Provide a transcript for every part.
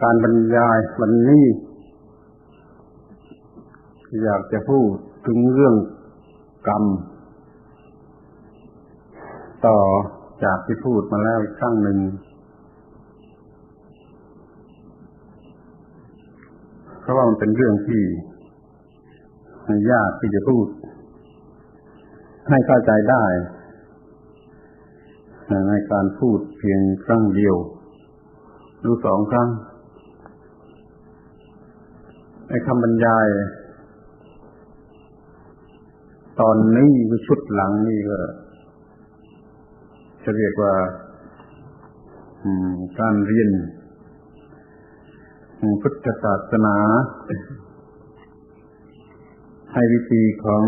การบรรยายวันนี้อยากจะพูดถึงเรื่องกรรมต่อจากที่พูดมาแล้วอีกครั้งหนึ่งเพราะว่ามันเป็นเรื่องที่ยากที่จะพูดให้เข้าใจได้ในการพูดเพียงครั้งเดียวหรือ2 ครั้งในคำบรรยายตอนนี้ชุดหลังนี่ก็จะเรียกว่าการเรียนพุทธศาสนาให้วิธีของ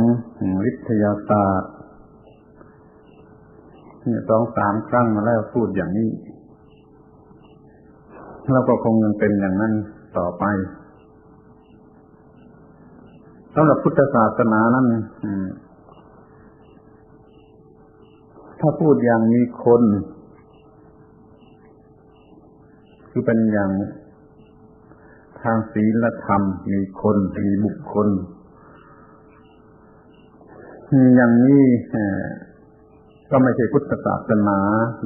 วิทยาศาสตร์2-3 ครั้งมาแล้วพูดอย่างนี้แล้วก็คงยังเป็นอย่างนั้นต่อไปสำหรับพุทธศาสนานั้นถ้าพูดอย่างมีคนคือเป็นอย่างทางศีลธรรมมีคนมีบุคคลอย่างนี้ก็ไม่ใช่พุทธศาสนา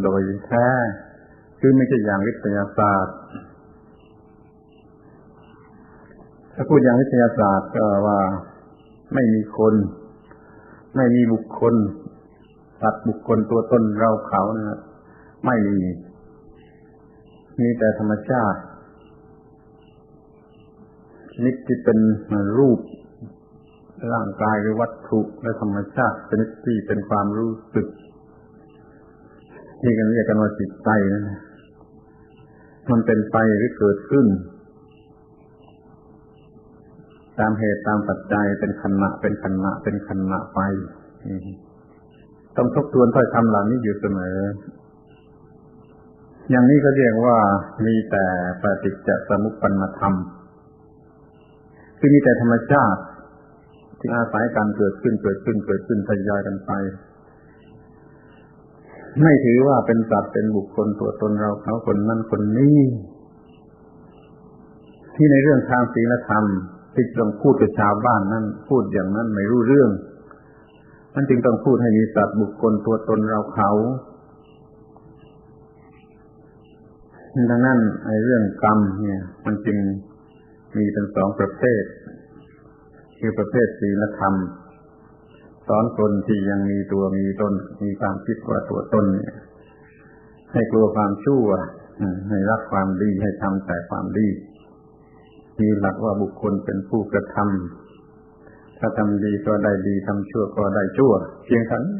โดยแท้คือไม่ใช่อย่างวิทยาศาสตร์ถ้าพูดอย่างวิทยาศาสตร์ก็ว่าไม่มีคนไม่มีบุคคลสัตว์บุคคลตัวตนเราเขานะไม่มีแต่ธรรมชาติชนิดที่เป็นรูปร่างกายหรือวัตถุและธรรมชาติชนิดที่เป็นความรู้สึกที่กันเรียกกันว่าจิตใจนะมันเป็นไปหรือเกิดขึ้นตามเหตุตามปัจจัยเป็นขณะเป็นขณะเป็นขณะไปต้องทบทวนถ้อยคำเหล่านี้อยู่เสมออย่างนี้ก็เรียกว่ามีแต่ปฏิจจสมุปปนธรรมคือมีแต่ธรรมชาติที่อาศัยการเกิดขึ้นทยอยกันไปไม่ถือว่าเป็นสัตว์เป็นบุคคลตัวตนเราเขาคนนั้นคนนี้ที่ในเรื่องทางศีลธรรมที่ต้องพูดกับชาวบ้านนั้นพูดอย่างนั้นไม่รู้เรื่องมันจึงต้องพูดให้มีสัตว์บุคคลตัวตนเราเขาดังนั้นไอ้เรื่องกรรมเนี่ยมันจึงมีเป็น2 ประเภทคือประเภทศีลธรรมสอนคนที่ยังมีตัวมีตนมีความคิดว่าตัวตนเนี่ยให้กลัวความชั่วให้รักความดีให้ทำแต่ความดีมีหลักว่าบุคคลเป็นผู้กระทำถ้าทำดีก็ได้ดีทำชั่วก็ได้ชั่วเพียงเท่านี้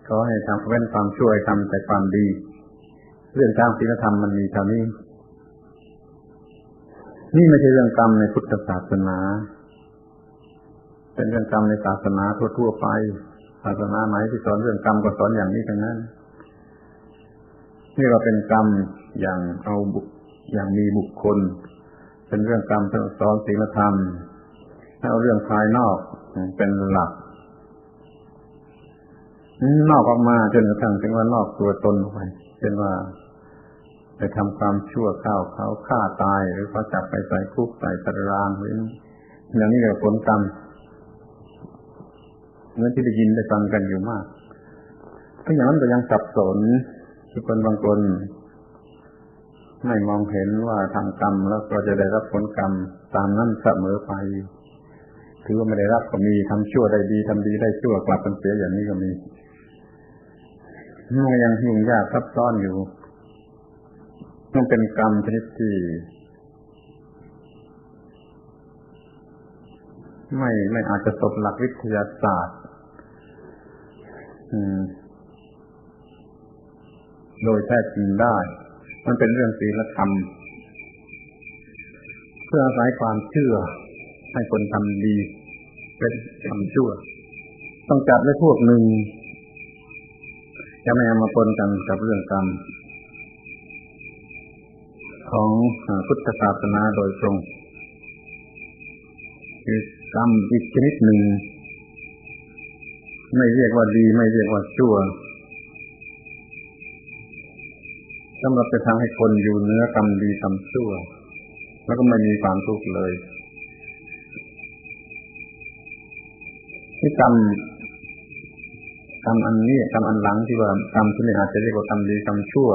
ขอให้ทำเว้นความชั่วให้ทำแต่ความดีเรื่องทางศีลธรรมมันมีเท่านี้นี่ไม่ใช่เรื่องกรรมในพุทธศาสนาเป็นเรื่องกรรมในศาสนาทั่วๆไปศาสนาไหนที่สอนเรื่องกรรมก็สอนอย่างนี้ทั้งนั้นนี่ก็เป็นกรรมอย่างมีบุคคลเป็นเรื่องกรรมสอนศีลธรรมเอาเรื่องภายนอกเป็นหลักนอกออกมาจนกระทั่งถึงว่านอกตัวตนไปเช่นว่าไปทำความชั่วเขาฆ่าตายหรือเขาจับไปใส่คุกใส่ตารางหรืออย่างนี้เรียกผลกรรมเมื่อที่ได้ยินได้ฟังกันอยู่มากถ้าอย่างนั้นก็ยังสับสนทุกคนบางคนไม่มองเห็นว่าทำกรรมแล้วก็จะได้รับผลกรรมตามนั้นเสมอไปถือว่าไม่ได้รับก็มีทำชั่วได้ดีทำดีได้ชั่วกลับกันเสียอย่างนี้ก็มีมันยังยุ่งยากซับซ้อนอยู่ต้องเป็นกรรมชนิดที่ไม่อาจจะตกหลักวิทยาศาสตร์โดยแท้จริงได้มันเป็นเรื่องศีลธรรมเพื่ออาศัยความเชื่อให้คนทำดีเป็นทำชั่วต้องจัดไว้พวกหนึ่งจะไม่เอามาปนกันกับเรื่องกรรมของพุทธศาสนาโดยตรงคือกรรมอีกชนิดหนึ่งไม่เรียกว่าดีไม่เรียกว่าชั่ว สำหรับจะทำให้คนอยู่เหนือกรรมดีกรรมชั่วแล้วก็ไม่มีความทุกข์เลยที่กรรมอันนี้กรรมอันหลังที่ว่ากรรมที่นี่อาจจะเรียกว่ากรรมดีกรรมชั่ว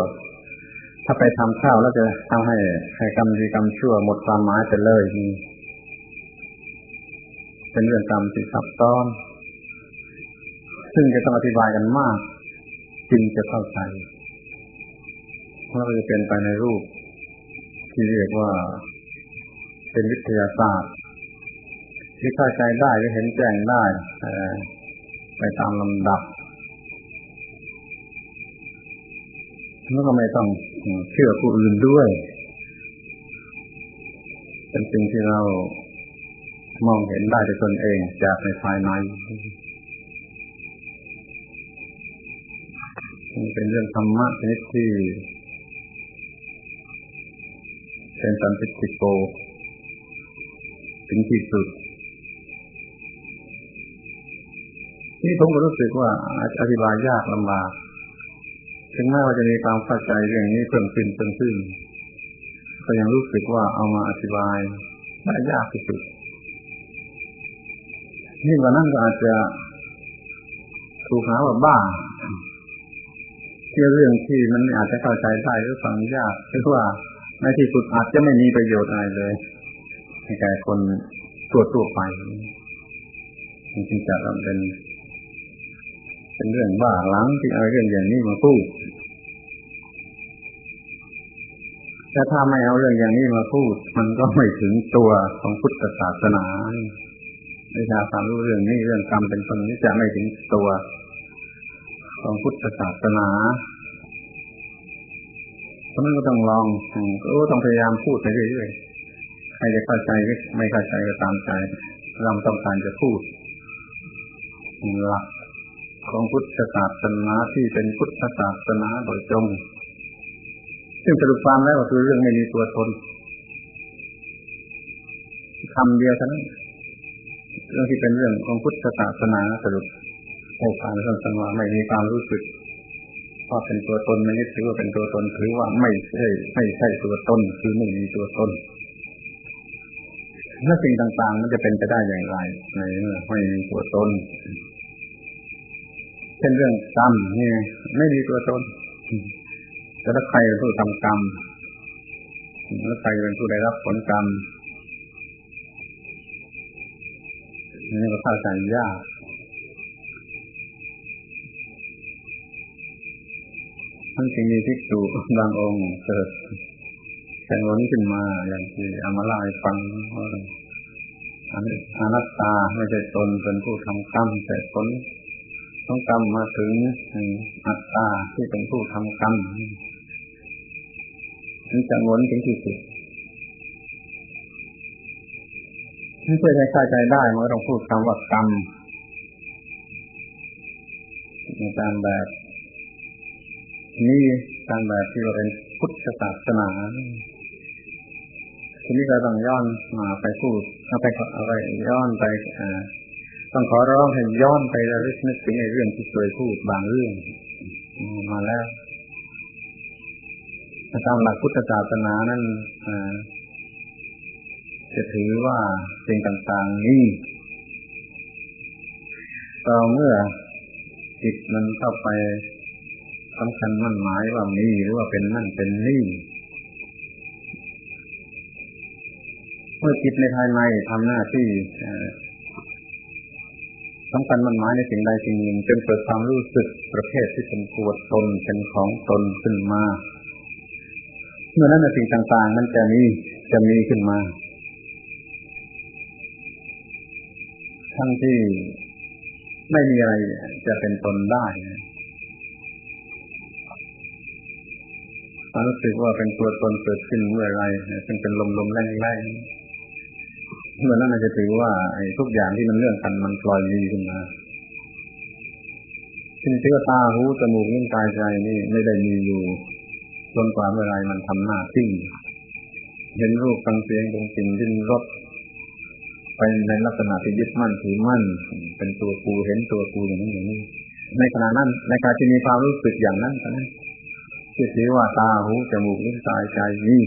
ถ้าไปทำข้าวแล้วจะทำให้กรรมดีกรรมชั่วหมดความหมายไปเลยนี่เป็นเรื่องกรรมที่ซับซ้อนซึ่งจะต้องอธิบายกันมากจึงจะเข้าใจแล้วก็จะเป็นไปในรูปที่เรียกว่าเป็นวิทยาศาสตร์ที่เข้าใจได้หรือเห็นแจ้งได้ไปตามลำดับแล้วก็ไม่ต้องเชื่อผู้อื่นด้วยเป็นสิ่งที่เรามองเห็นได้ด้วยตนเองจากในภายในเป็นเรื่องธรรมะชนิดที่เป็นสันติโกถึงที่สุดนี่ผมก็รู้สึกว่าอธิบายยากลำบากถึงแม้ว่าจะมีความเข้าใจเรื่องนี้เพิ่มขึ้นก็ยังรู้สึกว่าเอามาอธิบายได้ยากที่สุดนี่กว่านั้นก็อาจจะถูกหาว่าบ้าเรื่องที่มันอาจจะเข้าใจได้หรือฟังยากหรือว่าในที่สุดอาจจะไม่มีประโยชน์อะไรเลยให้แก่คนทั่วไปจริงๆจะเป็นเรื่องบ้าหลังที่เอาเรื่องอย่างนี้มาพูดแต่ถ้าไม่เอาเรื่องอย่างนี้มาพูดมันก็ไม่ถึงตัวของพุทธศาสนาวิชาความรู้เรื่องนี้เรื่องกรรมเป็นต้นนี้จะไม่ถึงตัวของพุทธศาสนาเพราะนั้นก็ต้องลองต้องพยายามพูดไปเรื่อยๆใครจะเข้าใจหรือไม่เข้าใจก็ตามใจเราต้องการจะพูดหลักของพุทธศาสนาที่เป็นพุทธศาสนาโดยตรงซึ่งสรุปความแล้วก็คือเรื่องไม่มีตัวตนคำเดียวเท่านั้นเรื่องที่เป็นเรื่องของพุทธศาสนาสรุปให้ฟังสั้นๆว่าไม่มีความรู้สึกว่าเป็นตัวตนไม่ยึดถือว่าเป็นตัวตนถือว่าไม่ใช่ตัวตนคือไม่มีตัวตนแล้วสิ่งต่างๆมันจะเป็นไปได้อย่างไรในเมื่อไม่มีตัวตนเช่นเรื่องกรรมนี่ไม่มีตัวตนแต่ถ้าใครเป็นผู้ทำกรรมแล้วใครเป็นผู้ได้รับผลกรรมนี่ก็เข้าใจยากทั้งที่มีภิกษุบางองค์เกิดแข่งล้นขึ้นมาอย่างที่เอามาเล่าให้ฟังว่าอนัตตาไม่ใช่ตนเป็นผู้ทำกรรมแต่ผลของกรรมมาถึงอัตตาที่เป็นผู้ทำกรรมนี่จะล้นถึงที่สุดเพื่อให้เข้าใจได้มันต้องพูดคำว่ากรรมในการแบบนี่การแบบที่เราเป็นพุทธศาสนาทีนี้เราต้องย้อนมาไปพูดเอาไปย้อนไปต้องขอร้องให้ย้อนไประลึกนึกถึงในเรื่องที่เคยพูดบางเรื่องมาแล้วตามหลักพุทธศาสนานั้นจะถือว่าสิ่งต่างๆนี้ต่อเมื่อจิตมันเข้าไปสำคัญมั่นหมายว่ามีหรือว่าเป็นนั่นเป็นนี่เมื่อจิตในภายในทำหน้าที่สำคัญมั่นหมายในสิ่งใดสิ่งหนึ่งจนเกิดความรู้สึกประเภทที่เป็นตัวตนเป็นของตนขึ้นมาเมื่อนั้นสิ่งต่างๆนั้นจะมีขึ้นมาทั้งที่ไม่มีอะไรจะเป็นตนได้ความรู้สึกว่าเป็นตัวตนเกิดขึ้นเมื่อไรซึ่งเป็นลมๆแรงๆเมื่อนั้นจะถือว่าทุกอย่างที่มันเรื่องกันมันปล่อยมีขึ้นมาที่นี่ว่าตาหูจมูกลิ้นกายใจนี่ไม่ได้มีอยู่จนกว่าเมื่อไรมันทำหน้าที่เห็นรูปฟังเสียงดมกลิ่นลิ้มรสไปในลักษณะที่ยึดมั่นถือมั่นเป็นตัวกูเห็นตัวกูอย่างนี้ในขณะนั้นในขณะที่มีความรู้สึกอย่างนั้น ที่ถือว่าตาหูจมูกลิ้นกายใจนี้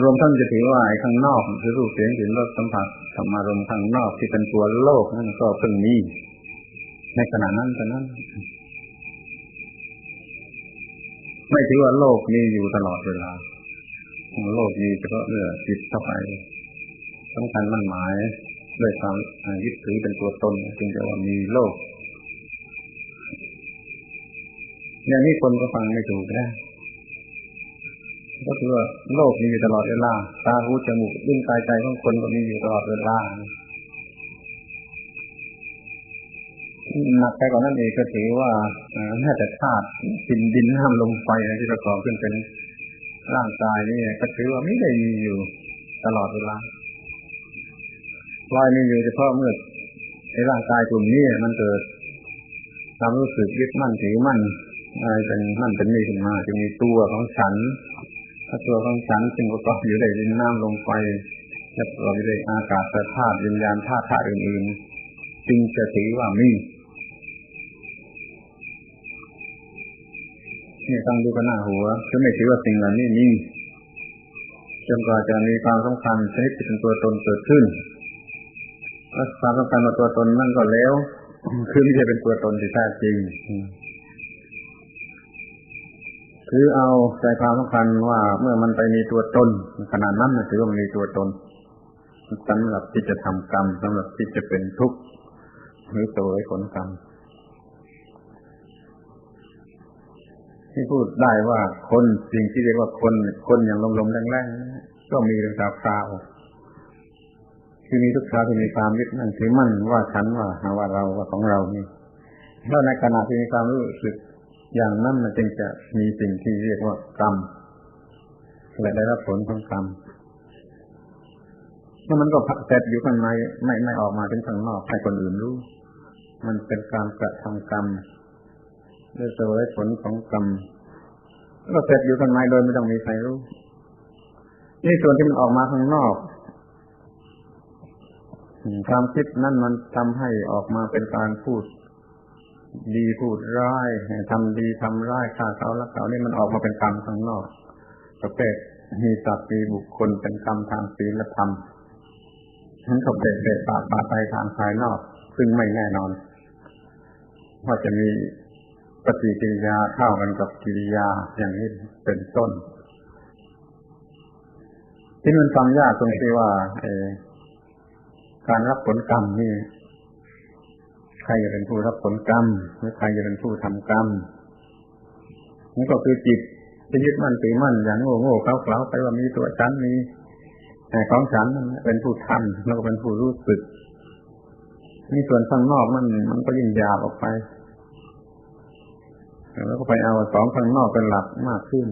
รวมทั้งจะถือว่าไอ้ข้างนอกคือรูปเสียงกลิ่นรสสัมผัสธรรมารมณ์ข้างนอกที่เป็นตัวโลกนั่นก็เพิ่งมีในขณะนั้นเท่านั้นไม่ถือว่าโลกมีอยู่ตลอดเวลาโลกมีเฉพาะเมื่อจิตเข้าไปสำคัญมั่นหมายด้วยความยึดถือเป็นตัวตนจึงจะว่ามีโลกอย่างนี้คนก็ฟังไม่ถูกนะก็คือว่าโลกมีอยู่ตลอดเวลาตาหูจมูกลิ้นกายใจของคนก็มีอยู่ตลอดเวลาหนักไปกว่านั้นเองก็ถือว่าแม้แต่ธาตุดินน้ำลมไฟที่ประกอบขึ้นเป็นร่างกายนี่ก็ถือว่าไม่ได้มีอยู่ตลอดเวลาลอยมีอยู่เฉพาะเมื่อในร่างกายกลุ่มนี้มันเกิดความรู้สึกยึดมั่นถือมั่นอะไรเป็นมั่นเป็นนี่ขึ้นมาจะมีตัวของฉันถ้าตัวของฉันซึ่งประกอบอยู่ด้วยดินน้ำลมไฟและประกอบอยู่ด้วยอากาศธาตุวิญญาณธาตุอื่นๆจึงจะถือว่ามีนี่ต้องดูกันหน้าหัวคือไม่ถือว่าสิ่งเหล่านี้มีจนกว่าจะมีความสำคัญชนิดที่เป็นตัวตนเกิดขึ้นและความสำคัญของตัวตนนั่นก็แล้วคือไม่ใช่เป็นตัวตนที่แท้จริงคือเอาใจความสำคัญว่าเมื่อมันไปมีตัวตนขนาดนั้นถือว่ามันมีตัวตนสำหรับที่จะทำกรรมสำหรับที่จะเป็นทุกข์หรือตัวผลกรรมที่พูดได้ว่าคนสิ่งที่เรียกว่าคนอย่างลมๆแรงๆก็มีเป็นคราวๆที่มีทุกคราวที่มีความยึดมั่นถือมั่นว่าฉันว่าเราว่าของเรานี่แล้วในขณะที่มีความรู้สึกอย่างนั้นมันจึงจะมีสิ่งที่เรียกว่ากรรมและได้รับผลของกรรมแล้วมันก็เสร็จอยู่ข้างในไม่ออกมาถึงข้างนอกให้คนอื่นรู้มันเป็นการกระทำกรรมด้วยเสวยผลของกรรมก็เสร็จอยู่ข้างในโดยไม่ต้องมีใครรู้นี่ส่วนที่มันออกมาข้างนอกความคิดนั่นมันทำให้ออกมาเป็นการพูดดีพูดร้ายทำดีทำร้ายฆ่าเขาลักเขานี่มันออกมาเป็นกรรมข้างนอกประเภทมีสัตว์มีบุคคลเป็นกรรมทางศีลธรรมนั้นก็เป็นปาไปทางภายนอกซึ่งไม่แน่นอนว่าจะมีปฏิกิริยาเท่ากันกับกิริยาอย่างนี้เป็นต้นที่มันฟังยากตรงที่ว่าการรับผลกรรมนี่ใครจะเป็นผู้รับผลกรรมหรือใครจะเป็นผู้ทำกรรมนี่ก็คือจิตจะยึดมั่นถือมั่นอย่างโง่ๆเขลาๆไปว่ามีตัวฉันมีของฉันเป็นผู้ทำแล้วก็เป็นผู้รู้สึกนี่ส่วนข้างนอกมันก็ยิ่งหยาบออกไปแล้วก็ไปเอาสองข้างนอกเป็นหลักมากขึ้น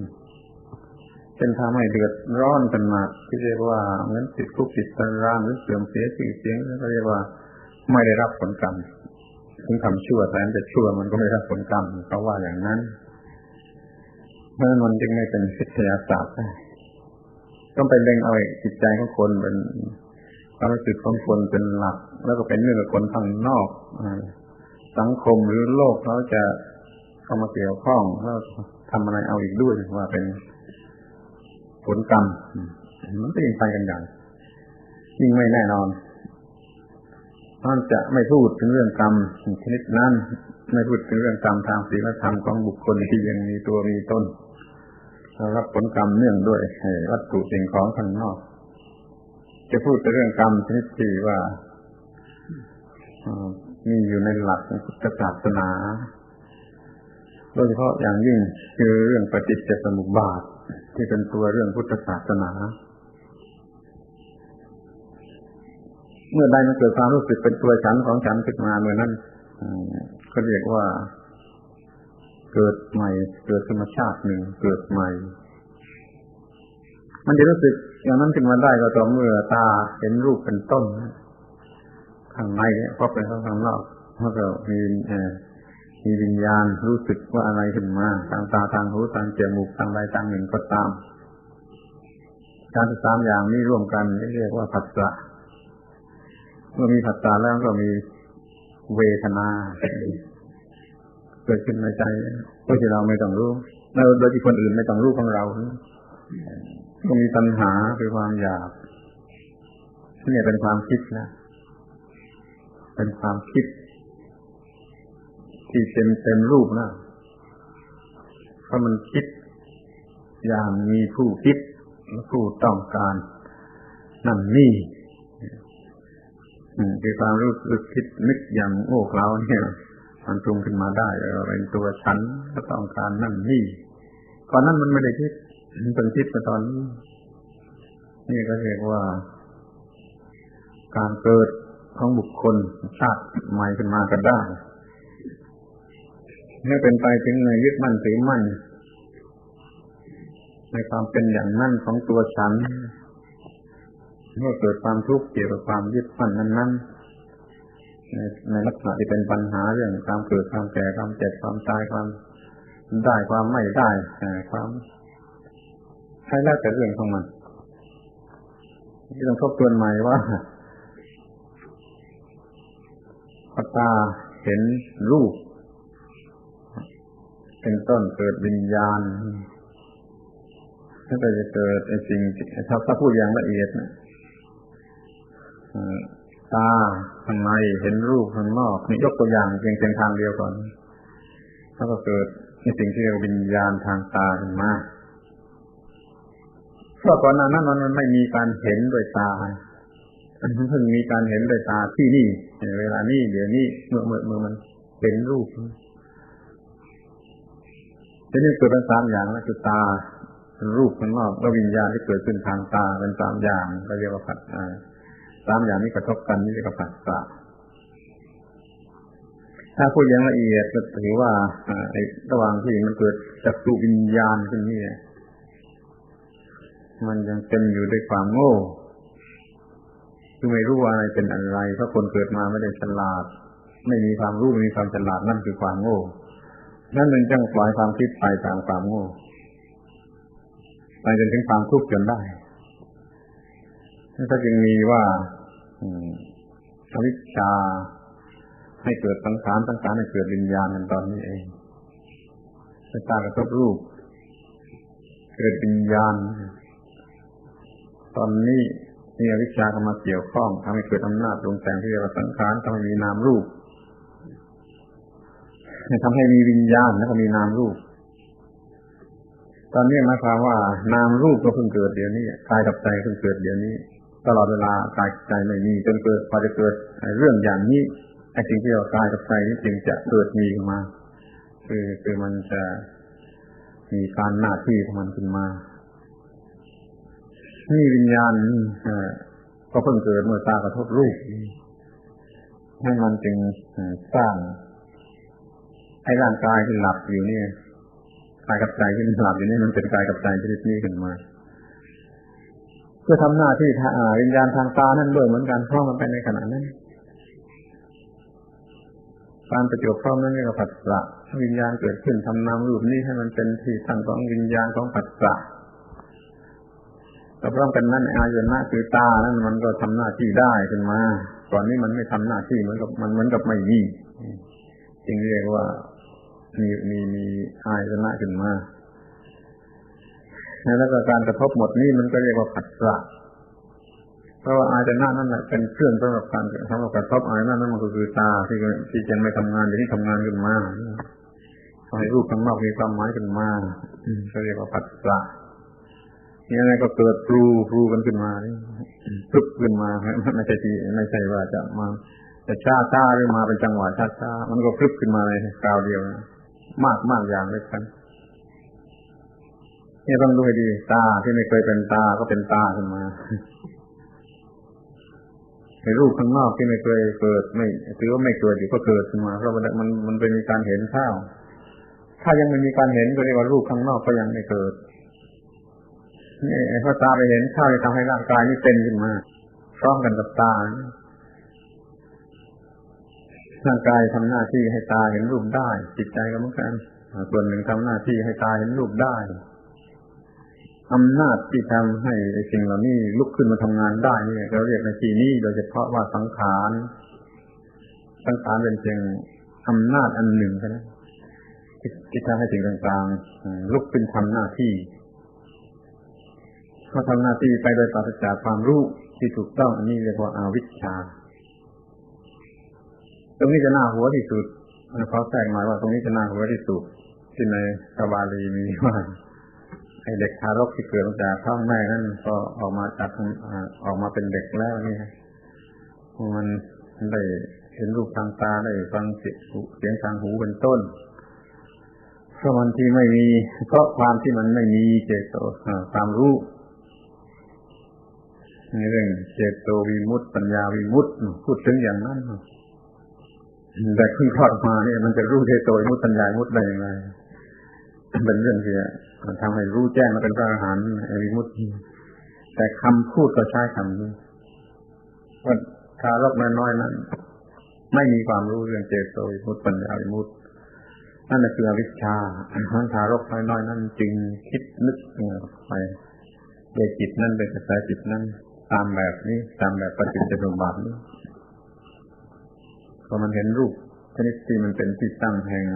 เป็นทำให้เดือดร้อนกันมากที่เรียกว่าเหมือนติดคุกติดตารางหรือเสื่อมเสียชื่อเสียงแล้วก็เรียกว่าไม่ได้รับผลกรรมถึงทำชั่วแสนจะชั่วมันก็ไม่ได้รับผลกรรมเขาว่าอย่างนั้นเพราะฉะนั้นมันจึงไม่เป็นวิทยาศาสตร์ต้องไปเล็งเอาจิตใจของคนเป็นความรู้สึกของคนเป็นหลักแล้วก็เป็นเรื่องของคนข้างนอกสังคมหรือโลกเขาจะเข้ามาเกี่ยวข้องแล้วทำอะไรเอาอีกด้วยว่าเป็นผลกรรมมันก็ยิ่งไปกันใหญ่ยิ่งไม่แน่นอนท่านจะไม่พูดถึงเรื่องกรรมชนิดนั้นไม่พูดถึงเรื่องกรรมทางศีลธรรมของบุคคลที่ยังมีตัวมีตนรับผลกรรมเนื่องด้วยวัตถุสิ่งของข้างนอกจะพูดถึงเรื่องกรรมชนิดที่ว่ามีอยู่ในหลักของพุทธศาสนาโดยเฉพาะอย่างยิ่งคือเรื่องปฏิจจสมุปบาทที่เป็นตัวเรื่องพุทธศาสนาเมื่อใดมันเกิดความรู้สึกเป็นตัวฉันของฉันขึ้นมาเมื่อนั้นก็เรียกว่าเกิดใหม่เกิดธรรมชาติหนึ่งเกิดใหม่มันจะรู้สึกอย่างนั้นขึ้นมาได้ก็ต่อเมื่อตาเห็นรูปเป็นต้นข้างในเนี่ยพอเป็นข้างนอกแล้วก็มีวิญญาณรู้สึกว่าอะไรขึ้นมาทางตาทางหูทางจมูกทางใดทางหนึ่งก็ตามการสามอย่างนี้ร่วมกันเรียกว่าผัสสะเมื่อมีผัสสะแล้วก็มีเวทนา เกิดขึ้นในใจโดยที่เราไม่ต้องรู้แล้วโดยที่คนอื่นไม่ต้องรู้ของเราก็มีตัณหาคือความอยากนี่เป็นความคิดนะเป็นความคิดที่เต็มรูปนะเพราะมันคิดอย่างมีผู้คิดและผู้ต้องการนั่นนี่คือความรู้สึกคิดนึกอย่างโง่เขลาเนี่ยมันปรุงขึ้นมาได้เป็นตัวฉันก็ต้องการนั่นนี่ก่อนนั้นมันไม่ได้คิดมันเป็นคิดมาตอนนี้นี่ก็เรียกว่าการเกิดของบุคคลชาติใหม่ขึ้นมาก็ได้ไม่เป็นไปถึงในยึดมั่นถือมั่นในความเป็นอย่างนั้นของตัวฉันเมื่อเกิดความทุกข์เกี่ยวกับความยึดมั่นนั้นในลักษณะที่เป็นปัญหาเรื่องความเกิดความแก่ความเจ็บความตายความได้ความไม่ได้ความใช้แล้วแต่เรื่องของมันที่ต้องทบทวนใหม่ว่าพอตาเห็นรูปเป็นต้นเกิดวิญญาณถ้าจะเกิดไอ้สิ่งถ้าพูดอย่างละเอียดนะตาข้างในเห็นรูปข้างนอกนี่ยกตัวอย่างเพียงทางเดียวก่อนแล้วก็เกิดไอ้สิ่งที่เรียกว่าวิญญาณทางตาขึ้นมาเพราะก่อนหน้านั้นมันไม่มีการเห็นด้วยตามันเพิ่งมีการเห็นด้วยตาที่นี่เวลานี้เดี๋ยวนี้เมื่อมันเห็นรูปทีนี้เกิดเป็น3อย่างแล้วคือตารูปข้างนอกและวิญญาณที่เกิดขึ้นทางตาเป็น3อย่างก็เรียกว่า3อย่างนี้กระทบกันนี่เรียกว่าผัสสะถ้าพูดอย่างละเอียดก็ถือว่าระหว่างที่มันเกิดจักษุวิญญาณขึ้นนี่มันยังเต็มอยู่ด้วยความโง่คือไม่รู้ว่าอะไรเป็นอะไรเพราะคนเกิดมาไม่ได้ฉลาดไม่มีความรู้ไม่มีความฉลาดนั่นคือความโง่นั่นมันจึงปล่อยความคิดไปตามความโง่ไปจนถึงความทุกข์จนได้ถ้าจึงมีว่าอวิชชาให้เกิดสังขารให้เกิดวิญญาณกันตอนนี้เองตากระทบรูปเกิดวิญญาณตอนนี้มีอวิชชาเข้ามาเกี่ยวข้องทำให้เกิดอำนาจปรุงแต่งที่เรียกว่าสังขารทำให้มีนามรูปทำให้มีวิญญาณแล้วก็มีนามรูปตอนนี้หมายความว่านามรูปก็เพิ่งเกิดเดี๋ยวนี้กายกับใจเพิ่งเกิดเดี๋ยวนี้ตลอดเวลากายใจไม่มีจนเกิดพอจะเกิดเรื่องอย่างนี้ไอ้สิ่งที่เรากายกับใจนี่จึงจะเกิดมีขึ้นมาคือมันจะมีการหน้าที่ของมันขึ้นมานี่วิญญาณก็เพิ่งเกิดเมื่อตากระทบรูปให้มันจึงสร้างให้ร่างกายที่หลับอยู่นี่กายกับใจที่หลับอยู่นี่มันเป็นกายกับใจชนิดนี้ขึ้นมาเพื่อทำหน้าที่วิญญาณทางตานั่นด้วยเหมือนกันเพราะมันเป็นในขณะนั้นการประจวบพร้อมนั้นเรียกว่าผัสสะวิญญาณเกิดขึ้นทำนามรูปนี้ให้มันเป็นที่ตั้งของวิญญาณของผัสสะแต่พร้อมกันนั้นอายตนะคือตานั้นมันก็ทำหน้าที่ได้ขึ้นมาก่อนนี้มันไม่ทำหน้าที่เหมือนกับไม่มีจึงเรียกว่ามีอายตนะขึ้นมาแล้วก็การกระทบหมดนี่มันก็เรียกว่าผัสสะเพราะว่าอายตนะนั่นแหละเป็นเครื่องสำหรับการกระทบอายตนะนั่นมันก็คือตาที่จะไม่ทำงานอย่างนี้ทำงานขึ้นมาให้รูปข้างนอกมีความหมายขึ้นมาก็เรียกว่าผัสสะนี่อะไรก็เกิดปลูกันขึ้นมานี่ปุ๊บขึ้นมาไม่ใช่ว่าจะมาจะช้าหรือมาเป็นจังหวะช้ามันก็ปุ๊บขึ้นมาในคราวเดียวมากอย่างเลยกันนี่ต้องดูให้ดีตาที่ไม่เคยเป็นตาก็เป็นตาขึ้นมาไอ้รูปข้างนอกที่ไม่เคยเกิดไม่ถือว่าไม่เกิดอยู่ก็เกิดขึ้นมาเพราะมันเป็นมีการเห็นข้าวถ้ายังไม่มีการเห็นก็เรียกว่ารูปข้างนอกก็ยังไม่เกิดนี่พอตาไปเห็นข้าวจะทำให้ร่างกายนี้เป็นขึ้นมาพร้อมกันกับตาร่างกายทำหน้าที่ให้ตาเห็นรูปได้จิตใจก็เหมือนกันส่วนหนึ่งทำหน้าที่ให้ตาเห็นรูปได้อำนาจที่ทำให้สิ่งเหล่านี้ลุกขึ้นมาทำงานได้นี่เราเรียกในที่นี้โดยเฉพาะว่าสังขารเป็นเพียงอำนาจอันหนึ่งเท่านั้น ที่ทำให้สิ่งต่างๆลุกขึ้นทำหน้าที่เขาทำหน้าที่ไปโดยปราศจากความรู้ที่ถูกต้องอันนี้เรียกว่าอวิชชาตรงนี้จะน่าหัวที่สุดเขาแทรกมาว่าตรงนี้จะน่าหัวที่สุดที่ในพระบาลีมีว่าไอ้เด็กทารกที่เกิดมาจากท้องแม่นั่นก็ออกมาเป็นเด็กแล้วนี่มันได้เห็นรูปทางตาได้ฟังเสียงทางหูเป็นต้นเพราะมันที่ไม่มีเพราะความที่มันไม่มีเจโตความรู้ในเรื่องเจโตวิมุตติปัญญาวิมุตติพูดถึงอย่างนั้นแต่ขึ้นคลอดมาเนี่ยมันจะรู้เจโตวิมุตติปัญญาวิมุตติได้ยังไงเป็นเรื่องที่ทำให้รู้แจ้งมาเป็นพระอรหันต์วิมุตติแต่คำพูดก็ใช้คำนี้ว่าทารกน้อยๆนั้นไม่มีความรู้เรื่องเจโตวิมุตติปัญญาวิมุตตินั่นคืออวิชชาทารกน้อยๆนั้นจึงคิดนึกไปโดยจิตนั้นโดยกระแสจิตนั้นตามแบบนี้ตามแบบปฏิจจสมุปบาทนี้พอมันเห็นรูปชนิดที่มันเป็นที่ตั้งแห่ง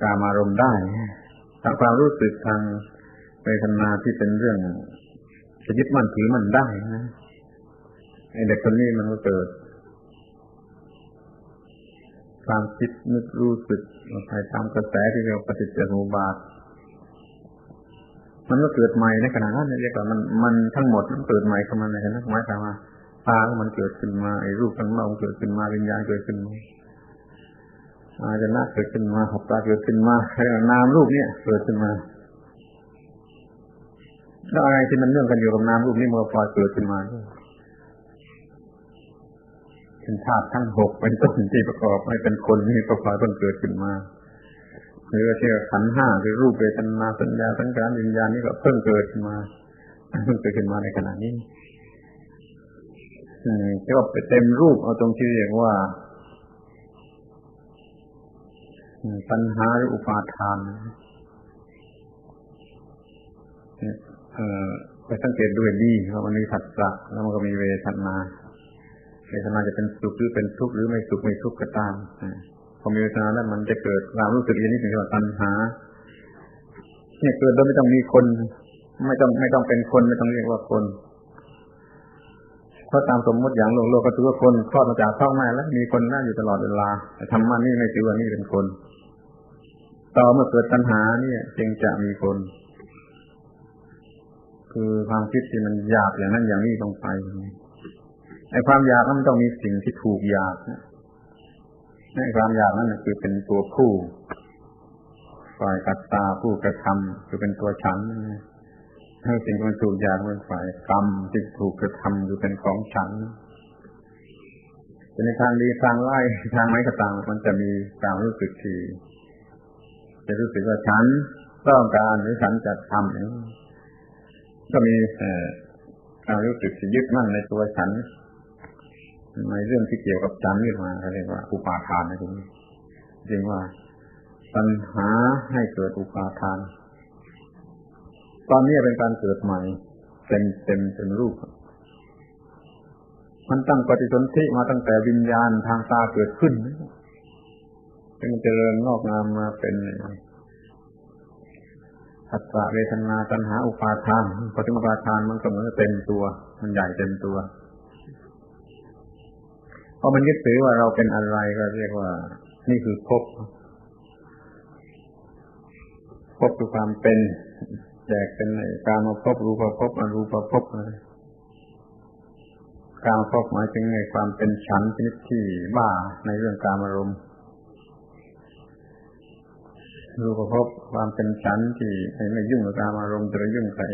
กามารมณ์ได้ทางความรู้สึกทางเวทนาที่เป็นเรื่องจะยึดมั่นถือมันได้นะไอ้เด็กคนนี้มันก็เกิดความคิดนึกรู้สึกไปตามกระแสที่เรียกว่าปฏิจจสมุปบาทมันก็เกิดใหม่ในขณะนั้นเรียกว่ามันทั้งหมดมันเกิดใหม่เข้ามาในขณะหมายความว่าตามันเกิดขึ้นมาไอ้รูปข้างนอกเกิดขึ้นมาวิญญาณเกิดขึ้นมาอาจนะเกิดขึ้นมาหัตถาเกิดขึ้นมาแล้วนามรูปเนี่ยเกิดขึ้นมาแล้วอะไรที่มันเนื่องกันอยู่กับนามรูปนี้มันก็พลอยเกิดขึ้นมาเป็นธาตุทั้ง6เป็นต้นที่ประกอบให้เป็นคนนี่ก็พลอยเกิดขึ้นมาหรือที่ขันธ์5คือรูปเวทนาสัญญาสังขารวิญญาณนี่ก็เพิ่งเกิดขึ้นมาในขณะนี้ก็ไปเต็มรูปเอาตรงที่เรียกว่าปัญหาหรืออุปาทานไปสังเกตดูดีว่ามันมีผัสสะแล้วมันก็มีเวทนาจะเป็นสุขหรือเป็นทุกข์หรือไม่สุขไม่ทุกข์ก็ตามพอมีเวทนาแล้วมันจะเกิดความรู้สึกอย่างนี้ถึงว่าตัณหาเนี่ยเกิดโดยไม่ต้องมีคนไม่ต้องเป็นคนไม่ต้องเรียกว่าคนเพราะตามสมมติอย่างโลกก็ถือว่าคนคลอดมาจากท้องแม่แล้วมีคนน่าอยู่ตลอดเวลาแต่ธรรมะนี่ไม่ถือว่านี่เป็นคนต่อเมื่อเกิดตัณหาเนี่ยจึงจะมีคนคือความคิดที่มันอยากอย่างนั้นอย่างนี้ลงไปไอ้ความอยากนั้นมันต้องมีสิ่งที่ถูกอยากไอ้ความอยากนั้นคือเป็นตัวผู้ฝ่ายกัตตาผู้กระทำคือเป็นตัวฉันให้สิ่งที่มันถูกอยากเป็นฝ่ายกรรมที่ถูกกระทำคือเป็นของฉันในทางดีทางไล่ทางไหนก็ตามมันจะมีความรู้สึกที่จะรู้สึกว่าฉันต้องการหรือฉันจะทำอย่างนี้ก็มีความรู้สึกที่ยึดมั่นในตัวฉันในเรื่องที่เกี่ยวกับฉันขึ้นมาเรียกว่าอุปาทานนะทีนี้จริงว่าปัญหาให้เกิดอุปาทานตอนนี้เป็นการเกิดใหม่เต็มรูปมันตั้งปฏิสนธิมาตั้งแต่วิญญาณทางตาเกิดขึ้นจึงเจริญงอกงามมาเป็นผัสสะเวทนาตัณหาอุปาทานพอถึงอุปาทานมันก็เหมือนเต็มตัวมันใหญ่เต็มตัวพอมันยึดถือว่าเราเป็นอะไรก็เรียกว่านี่คือภพคือความเป็นแยกเป็นกามภพรูปภพอรูปภพกามภพหมายถึงในความเป็นฉันชนิดที่บ้าในเรื่องกามารมณ์รูปภพความเป็นฉันที่ไม่ยุ่งกับกามารมณ์แต่ยุ่งกับ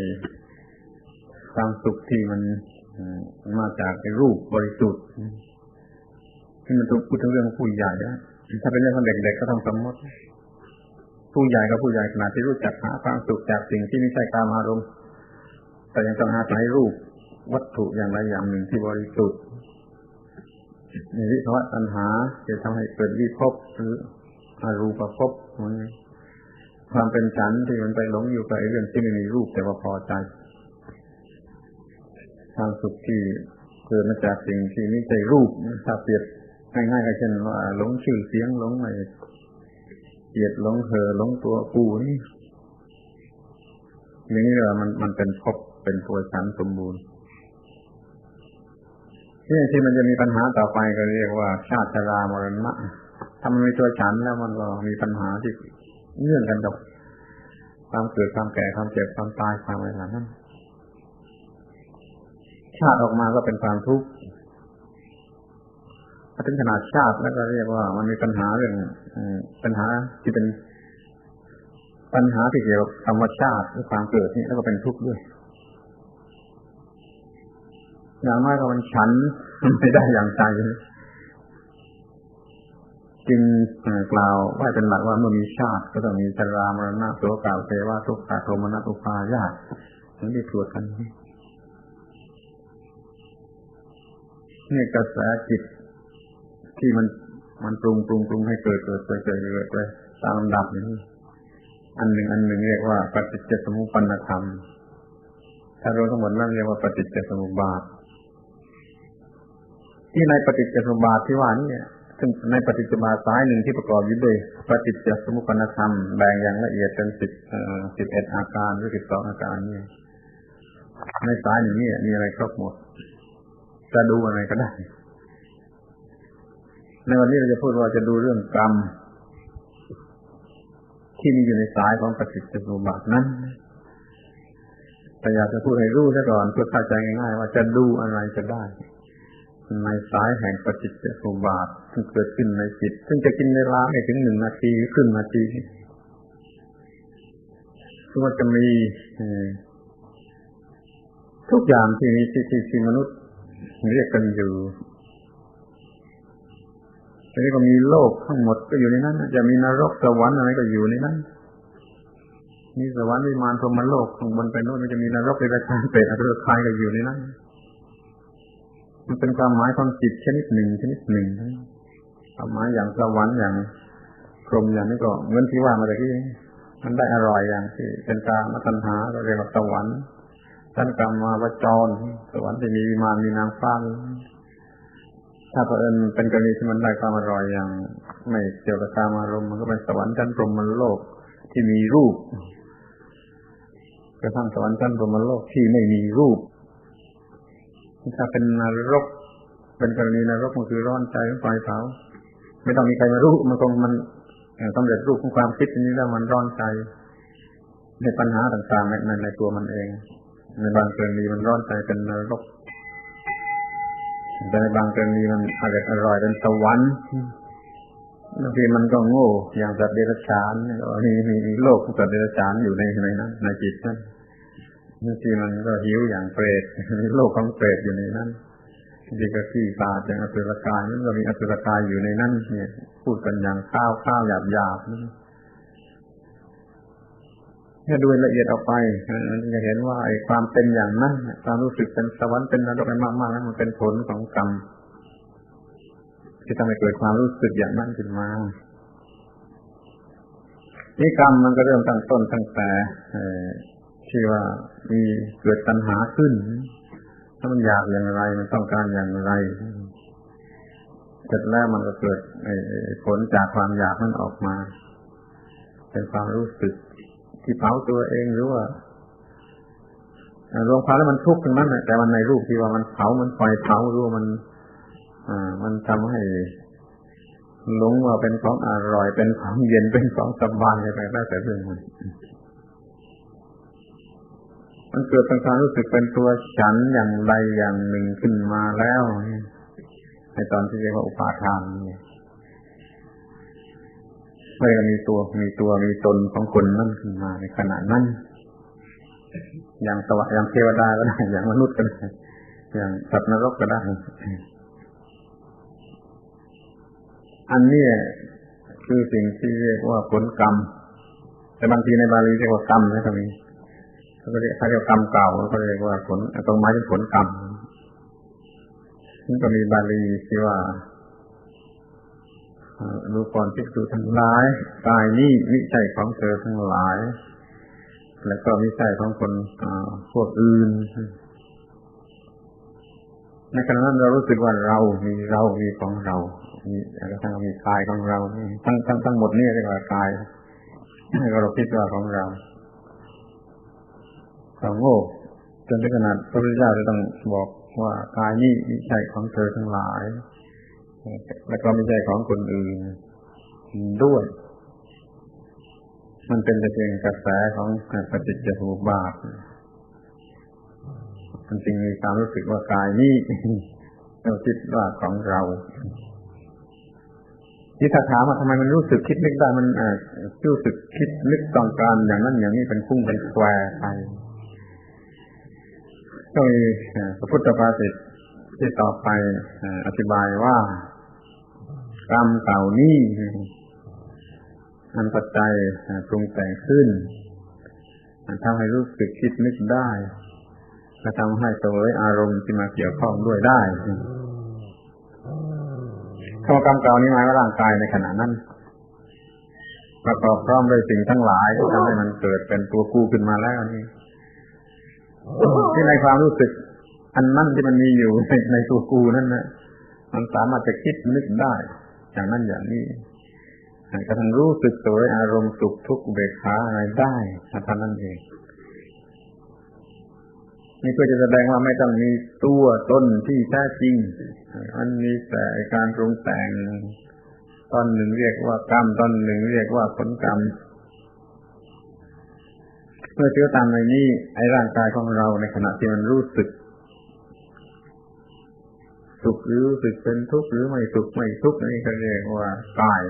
ความสุขที่มันมาจากรูปบริสุทธิ์ที่มันต้องพูดถึงเรื่องผู้ใหญ่นะถ้าเป็นเรื่องของเด็กๆก็ต้องสมมติผู้ใหญ่กับผู้ใหญ่ขนาดที่รู้จักหาความสุขจากสิ่งที่ไม่ใช่กามารมณ์แต่ยังต้องอาศัยรูปวัตถุอย่างใดอย่างหนึ่งที่บริสุทธิ์ในวิภวตัณหาจะทำให้เกิดวิภพหรืออรูปภพความเป็นฉันที่มันไปหลงอยู่กับเรื่องที่ไม่มีรูปแต่ว่าพอใจความสุขที่เกิดมาจากสิ่งที่ไม่ใช่รูปถ้าเปรียบง่ายๆก็เช่นว่าหลงชื่อเสียงหลงอะไร เกียดหลงเห่อหลงตัวกูนี่อย่างนี้เลยมันเป็นภพเป็นตัวฉันสมบูรณ์ที่มันจะมีปัญหาต่อไปก็เรียกว่าชาติชรามรณะถ้ามันมีตัวฉันแล้วมันก็มีปัญหาที่เนื่องกันกับความเกิดความแก่ความเจ็บความตายความอะไรนั้นชาติออกมาก็เป็นความทุกข์ถึงขนาดชาติแล้วก็เรียกว่ามันมีปัญหาเรื่องปัญหาที่เป็นปัญหาที่เกี่ยวกับธรรมชาติหรือความเกิดนี่แล้วก็เป็นทุกข์ด้วยอย่างน้อยก็มันฉันไม่ได้อย่างใจจึงกล่าวว่าเป็นหลักว่าเมื่อมีชาติก็ต้องมีชรามรณะโศกเปวะทุกขโทมนัสอุปาญาตถึงได้ตรวจกันนี่กระแสจิตที่มันปรุงให้เกิดไปตามลำดับนี้อันหนึ่งเรียกว่าปฏิจจสมุปปนธรรมถ้ารวมทั้งหมดนั้นเรียกว่าปฏิจจสมุปบาทที่ในปฏิจจสมุปบาทที่ว่านี่ซึ่งในปฏิจจสมุปบาทสายหนึ่งที่ประกอบอยู่ด้วยปฏิจจสมุปปนธรรมแบ่งอย่างละเอียดเป็น11อาการหรือ12อาการนี่ในสายหนึ่งนี่มีอะไรครบหมดจะดูอะไรก็ได้ในวันนี้เราจะพูดว่าจะดูเรื่องกรรมที่มีอยู่ในสายของปฏิจจสมุปบาทนั้นแต่อยากจะพูดให้รู้ซะก่อนเพื่อเข้าใจง่ายๆว่าจะดูอะไรจะได้ในสายแห่งปฏิจจสมุปบาทที่เกิดขึ้นในจิตซึ่งจะกินเวลาไม่ถึง1 นาทีครึ่งนาทีคือว่าจะมีทุกอย่างที่มีที่มนุษย์เรียกกันอยู่ทีนี้ก็มีโลกทั้งหมดก็อยู่ในนั้นจะมีนรกสวรรค์อะไรก็อยู่ในนั้นมีสวรรค์วิมานพรหมโลกข้างบนไปโน่นมันจะมีนรกเดรัจฉานเปรตอสุรกายก็อยู่ในนั้นมันเป็นความหมายของจิตชนิดหนึ่งความหมายอย่างสวรรค์อย่างพรหมอย่างนี้ก็เหมือนที่ว่ามาตะกี้มันได้อร่อยอย่างที่เป็นกามตัณหาก็เรียกว่าสวรรค์ชั้นกรรมวจรสวรรค์ที่มีวิมานมีนางฟ้าถ้าเผอิญเป็นกรณีที่มันได้ความอร่อยอย่างไม่เกี่ยวกับกามารมณ์มันก็เป็นสวรรค์ชั้นพรหมโลกที่มีรูปกระทั่งสวรรค์ชั้นพรหมโลกที่ไม่มีรูปถ้าเป็นนรกเป็นกรณีนรกมันคือร้อนใจไฟเผาไม่ต้องมีใครมารู้มันสำเร็จรูปของความคิดนี้แล้วมันร้อนใจในปัญหาต่างๆในตัวมันเองในบางกรณีมันร้อนใจเป็นนรกแต่ในบางกรณีมันอร่อยเป็นสวรรค์บางทีมันก็โง่อย่างสัตว์เดรัจฉานมีโลกของสัตว์เดรัจฉานอยู่ในนั้นในจิตนั้นบางทีมันก็หิวอย่างเปรตมีโลกของเปรตอยู่ในนั้นบางทีก็ขี้ตาอย่างอสุรกายมันก็มีอสุรกายอยู่ในนั้นเนี่ยพูดกันอย่างข้าวหยาบๆนี่ถ้าดูละเอียดออกไปจะเห็นว่าไอ้ความเป็นอย่างนั้นความรู้สึกเป็นสวรรค์เป็นนรกอะไรมากๆนั้นมันเป็นผลของกรรมที่ทำให้เกิดความรู้สึกอย่างนั้นขึ้นมานี่กรรมมันก็เริ่มตั้งต้นตั้งแต่ที่ว่ามีเกิดตัณหาขึ้นถ้ามันอยากอย่างไรมันต้องการอย่างไรเสร็จแล้วมันก็เกิดผลจากความอยากนั้นออกมาเป็นความรู้สึกที่เผาตัวเองหรือว่ารวมความแล้วมันทุกข์ทั้งนั้นแต่มันในรูปที่ว่ามันเผามันไฟเผาหรือว่ามันทำให้หลงว่าเป็นของอร่อยเป็นของเย็นเป็นของสบายอะไรได้แต่เรื่องมันเกิดเป็นความรู้สึกเป็นตัวฉันอย่างใดอย่างหนึ่งขึ้นมาแล้วในตอนที่เรียกว่าอุปาทานนี่ไม่มีตัวมีตนของคนนั่นขึ้นมาในขณะนั้นอย่างสวรรค์อย่างเทวดาก็ได้อย่างมนุษย์ก็ได้อย่างสัตว์นรกก็ได้อันนี้คือสิ่งที่เรียกว่าผลกรรมแต่บางทีในบาลีเรียกว่ากรรมนะก็มีเขาเรียกกรรมเก่าเขาเรียกว่าผลตรงหมายถึงผลกรรมนี่ก็มีบาลีที่ว่าดูก่อนภิกษุทั้งหลายกายนี้มิใช่ของเธอทั้งหลายและก็มิใช่ของคนพวกอื่นในขณะนั้นเรารู้สึกว่าเรามีของเรา มีกระทั่งมีกายของเราทั้งหมดนี่เรียกว่ากายเราคิดว่าของเราโง่จนถึงขนาดพระพุทธเจ้าจะต้องบอกว่ากายนี้ไม่ใช่ของเธอทั้งหลายและก็ไม่ใช่ของคนอื่นด้วยมันเป็นแต่เพียงกระแสของปฏิจจสมุปบาทมันจึงมีความรู้สึกว่ากายนี้เราคิดว่าของเราที่ถ้าถามว่าทำไมมันรู้สึกคิดนึกได้มันรู้สึกคิดนึกต้องการอย่างนั้นอย่างนี้เป็นพุ่งเป็นแควไปก็มีพระพุทธภาษิตที่ต่อไปอธิบายว่ากรรมเก่านี้อันปัจจัยปรุงแต่งขึ้นทำให้รู้สึกคิดนึกได้และทำให้เสวยอารมณ์ที่มาเกี่ยวข้องด้วยได้ข้อกรรมเก่านี้หมายว่าร่างกายในขณะนั้นประกอบพร้อมด้วยสิ่งทั้งหลายที่ทำให้มันเกิดเป็นตัวกูขึ้นมาแล้วนี่ที่ในความรู้สึกอันนั้นที่มันมีอยู่ในตัวกูนั่นนะมันสามารถจะคิดนึกได้อย่างนั้นอย่างนี้กระทั่งรู้สึกเสวยอารมณ์สุขทุกข์อุเบกขาอะไรได้เท่านั้นเองนี่ก็จะแสดงว่าไม่ต้องมีตัวตนที่แท้จริงมันมีแต่การปรุงแต่งตอนหนึ่งเรียกว่ากรรมตอนหนึ่งเรียกว่าผลกรรมเมื่อเชื่อตามในนี้ไอ้ร่างกายของเราในขณะที่มันรู้สึกสุขหรือรู้สึกเป็นทุกข์หรือไม่สุขไม่ทุกข์นี่ก็เรียกว่ากาย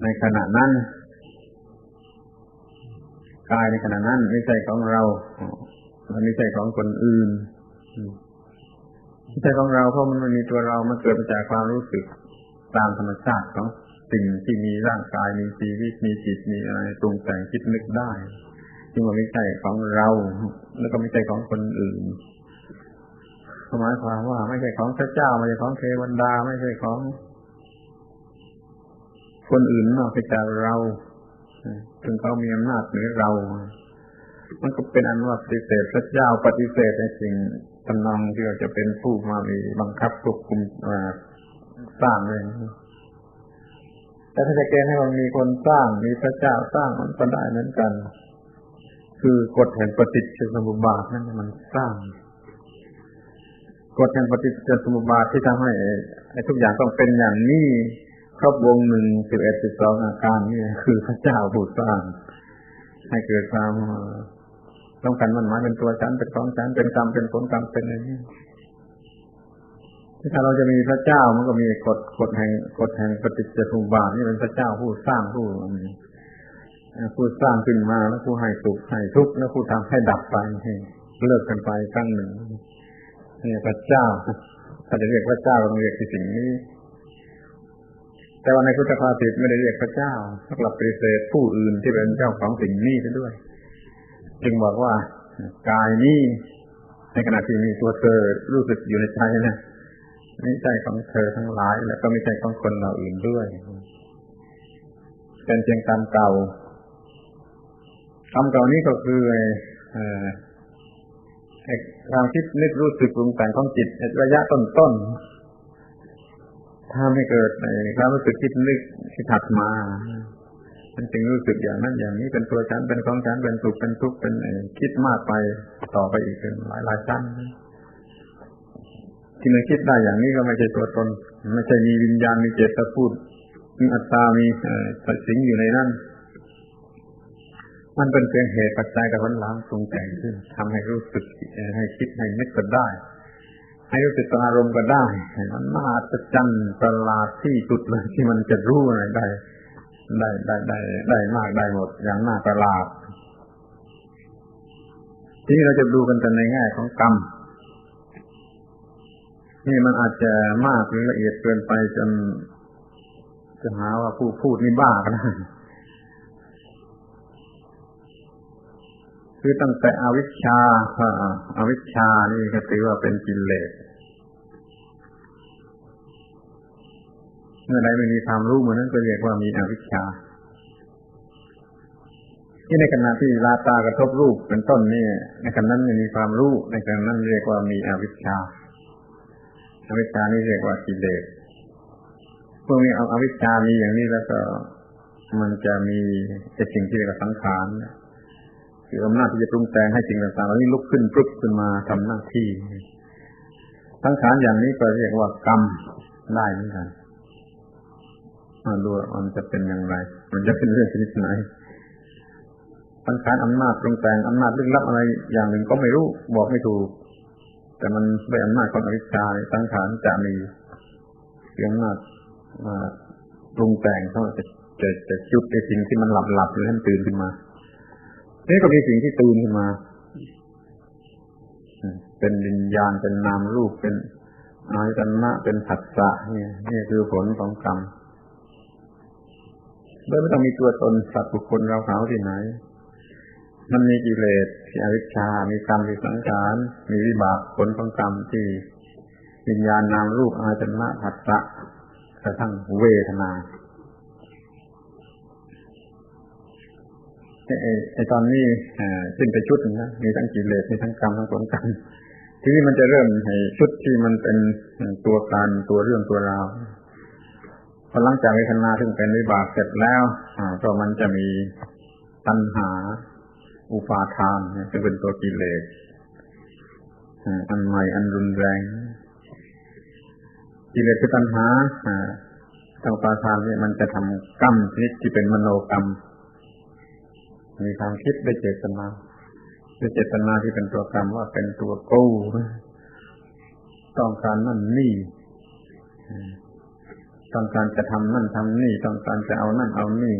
ในขณะนั้นกายในขณะนั้นไม่ใช่ของเรามันไม่ใช่ของคนอื่นไม่ใช่ของเราเพราะมันไม่มีตัวเรามันเกิดมาจากความรู้สึกตามธรรมชาติของสิ่งที่มีร่างกายมีชีวิตมีจิตมีอะไรปรุงแต่งคิดนึกได้จึงว่าไม่ใช่ของเราแล้วก็ไม่ใช่ของคนอื่นหมายความว่าไม่ใช่ของพระเจ้าไม่ใช่ของเทวดาไม่ใช่ของคนอื่นนอกจากเราถึงเขามีอำนาจเหนือเรามันก็เป็นอันว่าปฏิเสธพระเจ้าปฏิเสธในสิ่งทำนองที่จะเป็นผู้มามีบังคับควบคุมสร้างเองแต่ถ้าจะเกณฑ์ให้มันมีคนสร้างมีพระเจ้าสร้างมันก็ได้เหมือนกันคือกฎแห่งปฏิจจสมุปบาทนั่นมันสร้างกฎแห่งปฏิจจสมุปบาทที่ทำให้ทุกอย่างต้องเป็นอย่างนี้ครบวงหนึ่ง11-12อาการนี่คือพระเจ้าผู้สร้างให้เกิดความต้องการมันหมายเป็นตัวฉันเป็นของฉันเป็นกรรมเป็นผลกรรมเป็นอะไรนี่ถ้าเราจะมีพระเจ้ามันก็มีกฎแห่งปฏิจจสมุปบาทนี่เป็นพระเจ้าผู้สร้างผู้สร้างขึ้นมาแล้วผู้ให้สุขให้ทุกข์แล้วผู้ทำให้ดับไปให้เลิกกันไปครั้งหนึ่งนี่พระเจ้าถ้าจะเรียกพระเจ้าต้องเรียกที่สิ่งนี้แต่ว่าในพุทธภาษิตไม่ได้เรียกพระเจ้าสำหรับปฏิเสธผู้อื่นที่เป็นเจ้าของสิ่งนี้ไปด้วยจึงบอกว่ากายนี้ในขณะที่มีตัวเธอรู้สึกอยู่ในใจนะไม่ใช่ของเธอทั้งหลายและก็ไม่ใช่ของคนเราอื่นด้วยเป็นเพียงกรรมเก่านี้ก็คือความคิดนึกรู้สึกปรุงแต่งของจิตระยะต้นถ้าไม่เกิดความรู้สึกคิดนึกที่ถัดมามันจึงรู้สึกอย่างนั้นอย่างนี้เป็นตัวฉันเป็นของฉันเป็นสุขเป็นทุกข์เป็นคิดมากไปต่อไปอีกเป็นหลายชั้นที่มันคิดได้อย่างนี้ก็ไม่ใช่ตัวตนไม่ใช่มีวิญญาณมีเจตพูดมีอัตตามีสิงอยู่ในนั้นมันเป็นเพียงเหตุปัจจัยกับผลลัพธ์ปรุงแต่งขึ้นทำให้รู้สึกให้คิดให้นึกก็ได้ให้รู้สึกอารมณ์ก็ได้มันน่าอัศจรรย์ประหลาดที่สุดเลยที่มันจะรู้อะไรได้มากได้หมดอย่างน่าประหลาดทีนี้เราจะดูกันแต่ในแง่ของกรรมนี่มันอาจจะมากหรือละเอียดเกินไปจนจะหาว่าผู้พูดนี่บ้าก็ได้คือตั้งแต่อวิชชานี่ก็ถือว่าเป็นกิเลสเมื่อใดไม่มีความรู้เหมือนนั้นก็เรียกว่ามีอวิชชาที่ในขณะที่ตากระทบรูปเป็นต้นนี่ในขณะนั้นไม่มีความรู้ในขณะนั้นเรียกว่ามีอวิชชา อวิชชานี่เรียกว่ากิเลสพวกนี้เอาอวิชชามีอย่างนี้แล้วก็มันจะมีสิ่งที่เรียกว่าสังขารคืออำนาจที่จะปรุงแต่งให้สิ่งต่างๆเหล่านี้ลุกขึ้นปลุกขึ้นมาทำหน้าที่สังขารอย่างนี้ก็เรียกว่ากรรมได้เหมือนกันดูมันจะเป็นอย่างไรมันจะเป็นเรื่องชนิดไหนสังขารอำนาจปรุงแต่งอำนาจลึกลับอะไรอย่างหนึ่งก็ไม่รู้บอกไม่ถูกแต่มันด้วยอำนาจของอวิชชาสังขารจะมีอำนาจปรุงแต่งเขาจะจุดไอ้สิ่งที่มันหลับๆหรือให้มันตื่นขึ้นมานี่ก็มีสิ่งที่ตื่นขึ้นมาเป็นวิญญาณเป็นนามรูปเป็นอายตนะเป็นผัสสะนี่คือผลของกรรมโดยไม่ต้องมีตัวตนสัตว์บุคคลเราเขาที่ไหนมันมีกิเลสที่อวิชชามีกรรมมีสังขารมีวิบากผลของกรรมที่วิญญาณนามรูปอายตนะผัสสะกระทั่งเวทนาไอ้ตอนนี้ขึ้นไปชุดนะมีทั้งกิเลสมีทั้งกรรมทั้งผลกรรมทีนี้มันจะเริ่มให้ชุดที่มันเป็นตัวการตัวเรื่องตัวราวพอหลังจากเวทนาซึ่งเป็นวิบากเสร็จแล้วก็มันจะมีตัณหาอุปาทานซึ่งเป็นตัวกิเลสอันใหม่อันรุนแรงกิเลสคือตัณหาอุปาทานนี่มันจะทำกรรมชนิดที่เป็นมโนกรรมมีความคิดด้วยเจตนาที่เป็นตัวกรรมว่าเป็นตัวกู้ต้องการนั่นนี่ต้องการจะทำนั่นทำนี่ต้องการจะเอานั่นเอานี่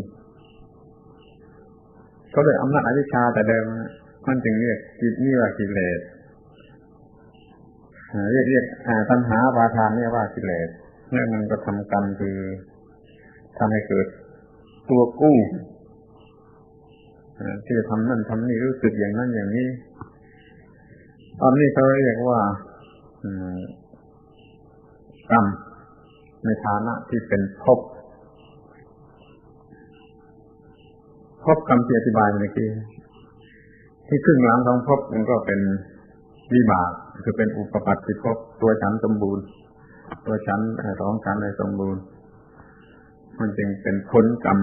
ก็ด้วยอำนาจอวิชชาแต่เดิมมันจึงเรียกนี่ว่ากิเลสเรียกตัณหาอุปาทานนี่ว่ากิเลสแล้วมันก็ทำกรรมคือทำให้เกิดตัวกู้ที่จะทำนั่นทำนี่รู้สึกอย่างนั้นอย่างนี้ตอนนี้เขาเรียกว่ากรรมในฐานะที่เป็นภพกรรมที่อธิบายเมื่อกี้ที่ครึ่งหลังของภพมันก็เป็นวิบากคือเป็นอุปปัตติภพตัวฉันสมบูรณ์ตัวฉันร้องฉันในสมบูรณ์มันจึงเป็นผลกรรม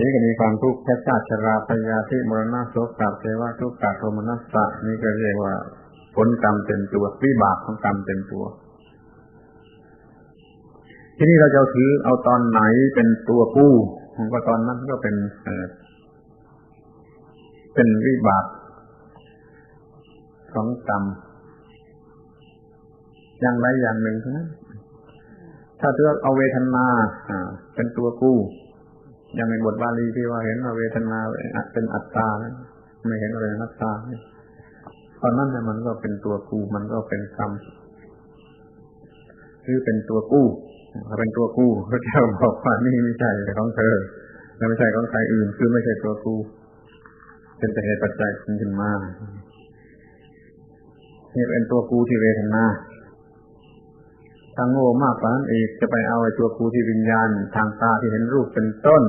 นี่ก็มีความทุกข์แค่ชาติชราพยาธิมรณะโศกเทวะทุกขโทมนัสสะนี่ก็เรียกว่าผลกรรมเต็มตัววิบากของกรรมเต็มตัวทีนี้เราจะถือเอาตอนไหนเป็นตัวผู้ก็ตอนนั้นก็เป็นวิบากของกรรมอย่างใดอย่างหนึ่งเท่านั้นถ้าเอาเวทนาเป็นตัวผู้อย่างในบทบาลีที่ว่าเห็นว่าเวทนาเป็นอัตตาไม่เห็นว่าเป็นอนัตตาตอนนั้นมันก็เป็นตัวกูมันก็เป็นกรรมคือเป็นตัวกู้ถ้าเป็นตัวกู้พระเจ้าบอกว่านี่ไม่ใช่ของเธอและไม่ใช่ของใครอื่นคือไม่ใช่ตัวกู้เป็นแต่เหตุปัจจัยขึ้นมานี่เป็นตัวกู้ที่เวทนาถ้าโง่มากกว่านั้นอีกจะไปเอาไอ้ตัวกูที่วิญญาณทางตาที่เห็นรูปเป็นต้น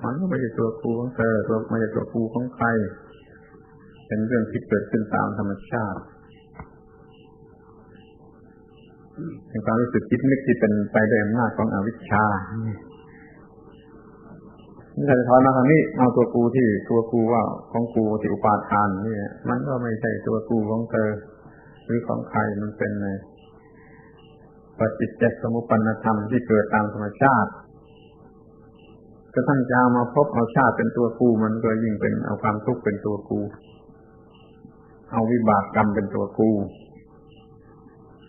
มันก็ไม่ใช่ตัวกูของเธอไม่ใช่ตัวกูของใครเป็นเรื่องที่เกิดขึ้นตามธรรมชาติเป็นความรู้สึกคิดนึกที่เป็นไปด้วยอำนาจของอวิชชานี่ถ้าจะถอนมาทางนี้เอาตัวกูที่ตัวกูว่าของกูที่อุปาทานนี่มันก็ไม่ใช่ตัวกูของเธอหรือของใครมันเป็นปฏิจจสมุปปนธรรมที่เกิดตามธรรมชาติกระทั่งจะมาพบเอาชาติเป็นตัวกูมันก็ยิ่งเป็นเอาความทุกข์เป็นตัวกูเอาวิบากกรรมเป็นตัวกู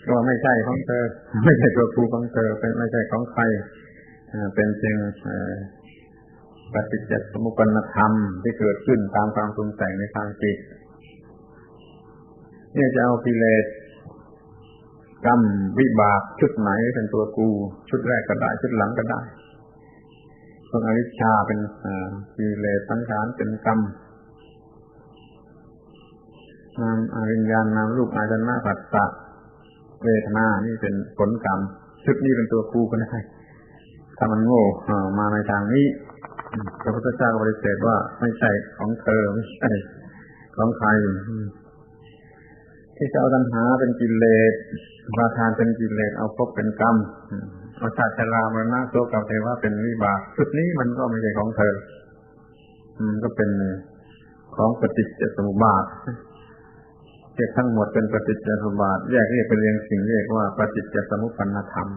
ก็ไม่ใช่ของเธอไม่ใช่ตัวกูของเธอเป็นไม่ใช่ของใครเป็นเพียงปฏิจจสมุปปนธรรมที่เกิดขึ้นตามความปรุงแต่งในทางจิตเนี่ยจะเอากิเลสกรรมวิบากชุดไหนเป็นตัวกูชุดแรกก็ได้ชุดหลังก็ได้ส่วนอวิชชาเป็นกิเลสสังขารเป็นกรรมนามวิญญาณนามรูปอายตนะผัสสะเวทนานี่เป็นผลกรรมชุดนี้เป็นตัวกูก็ได้ถ้ามันโง่มาในทางนี้พระพุทธเจ้าก็ปฏิเสธว่าไม่ใช่ของเธอไม่ใช่ของใครที ที่จะเอาตัณหาเป็นกิเลสอุปาทานเป็นกิเลสเอาภพเป็นกรรมเอาชาติชรามรณะโศกเทวะเป็นวิบากจุดนี้มันก็ไม่ใช่ของเธอก็เป็นของปฏิจจสมุปบาทเรียกทั้งหมดเป็นปฏิจจสมุปบาทแยกเรียกเป็นเรียงสิ่งเรียกว่าปฏิจจสมุปปนธรรม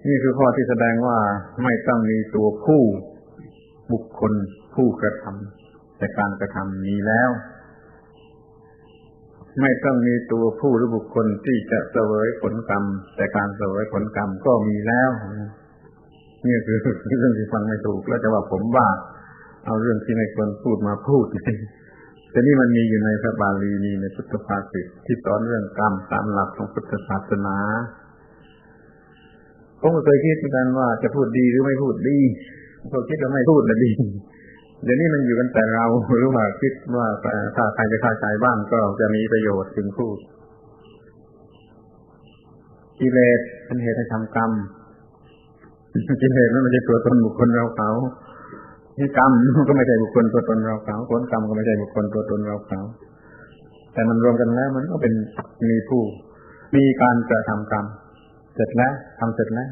นี่คือข้อที่แสดงว่าไม่ต้องมีตัวผู้บุคคลผู้กระทำแต่การกระทำมีแล้วไม่ต้องมีตัวผู้หรือบุคคลที่จะเสวยผลกรรมแต่การเสวยผลกรรมก็มีแล้วนี่คือเรื่องที่ฟังไม่ถูกแล้วจะว่าผมบ้าเอาเรื่องที่ไม่ควรพูดมาพูดแต่นี่มันมีอยู่ในพระบาลีมีในพุทธภาษิตที่สอนเรื่องกรรมตามหลักของพุทธศาสนาผมก็เคยคิดเหมือนกันว่าจะพูดดีหรือไม่พูดดีก็คิดว่าไม่พูดน่ะดีเดี๋ยวนี้มันอยู่กันแต่เราหรือว่าคิดว่าถ้าใครจะเข้าใจบ้างก็จะมีประโยชน์จึงพูดกิเลสเป็นเหตุให้ทำกรรมกิเลสนั้นไม่ใช่ตัวตนบุคคลเราเขานี่กรรมก็ไม่ใช่บุคคลตัวตนเราเขาผลกรรมก็ไม่ใช่บุคคลตัวตนเราเขาแต่มันรวมกันแล้วมันก็เป็นมีผู้มีการกระทำกรรมเสร็จแล้วทำเสร็จแล้ว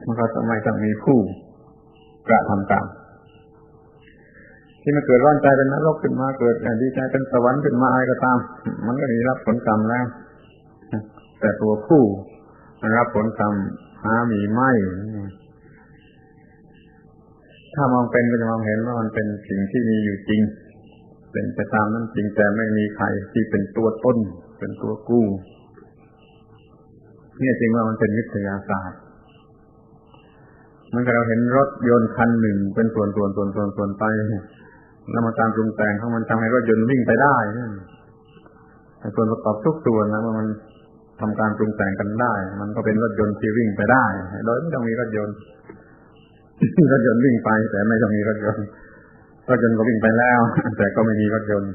มันก็ไม่ต้องมีผู้กระทำกรรมที่มันเกิดร้อนใจเป็นนรกขึ้นมาเกิดดีใจเป็นสวรรค์ขึ้นมาอะไรก็ตามมันก็ได้รับผลกรรมแล้วแต่ตัวผู้รับผลกรรมหามีไม่ถ้ามองเป็นก็จะมองเห็นว่ามันเป็นสิ่งที่มีอยู่จริงเป็นไปตามนั้นจริงแต่ไม่มีใครที่เป็นตัวต้นเป็นตัวกู้นี่จริงว่ามันเป็นวิทยาศาสตร์มันก็เราเห็นรถยนต์คันหนึ่งเป็นส่วนไปแล้วมาการปรุงแต่งของมันทำให้รถยนต์วิ่งไปได้ส่วนประกอบทุกส่วนนะว่ามันทำการปรุงแต่งกันได้มันก็เป็นรถยนต์ที่วิ่งไปได้โดยไม่ต้องมีรถยนต์วิ่งไปแต่ไม่ต้องมีรถยนต์ก็วิ่งไปแล้วแต่ก็ไม่มีรถยนต์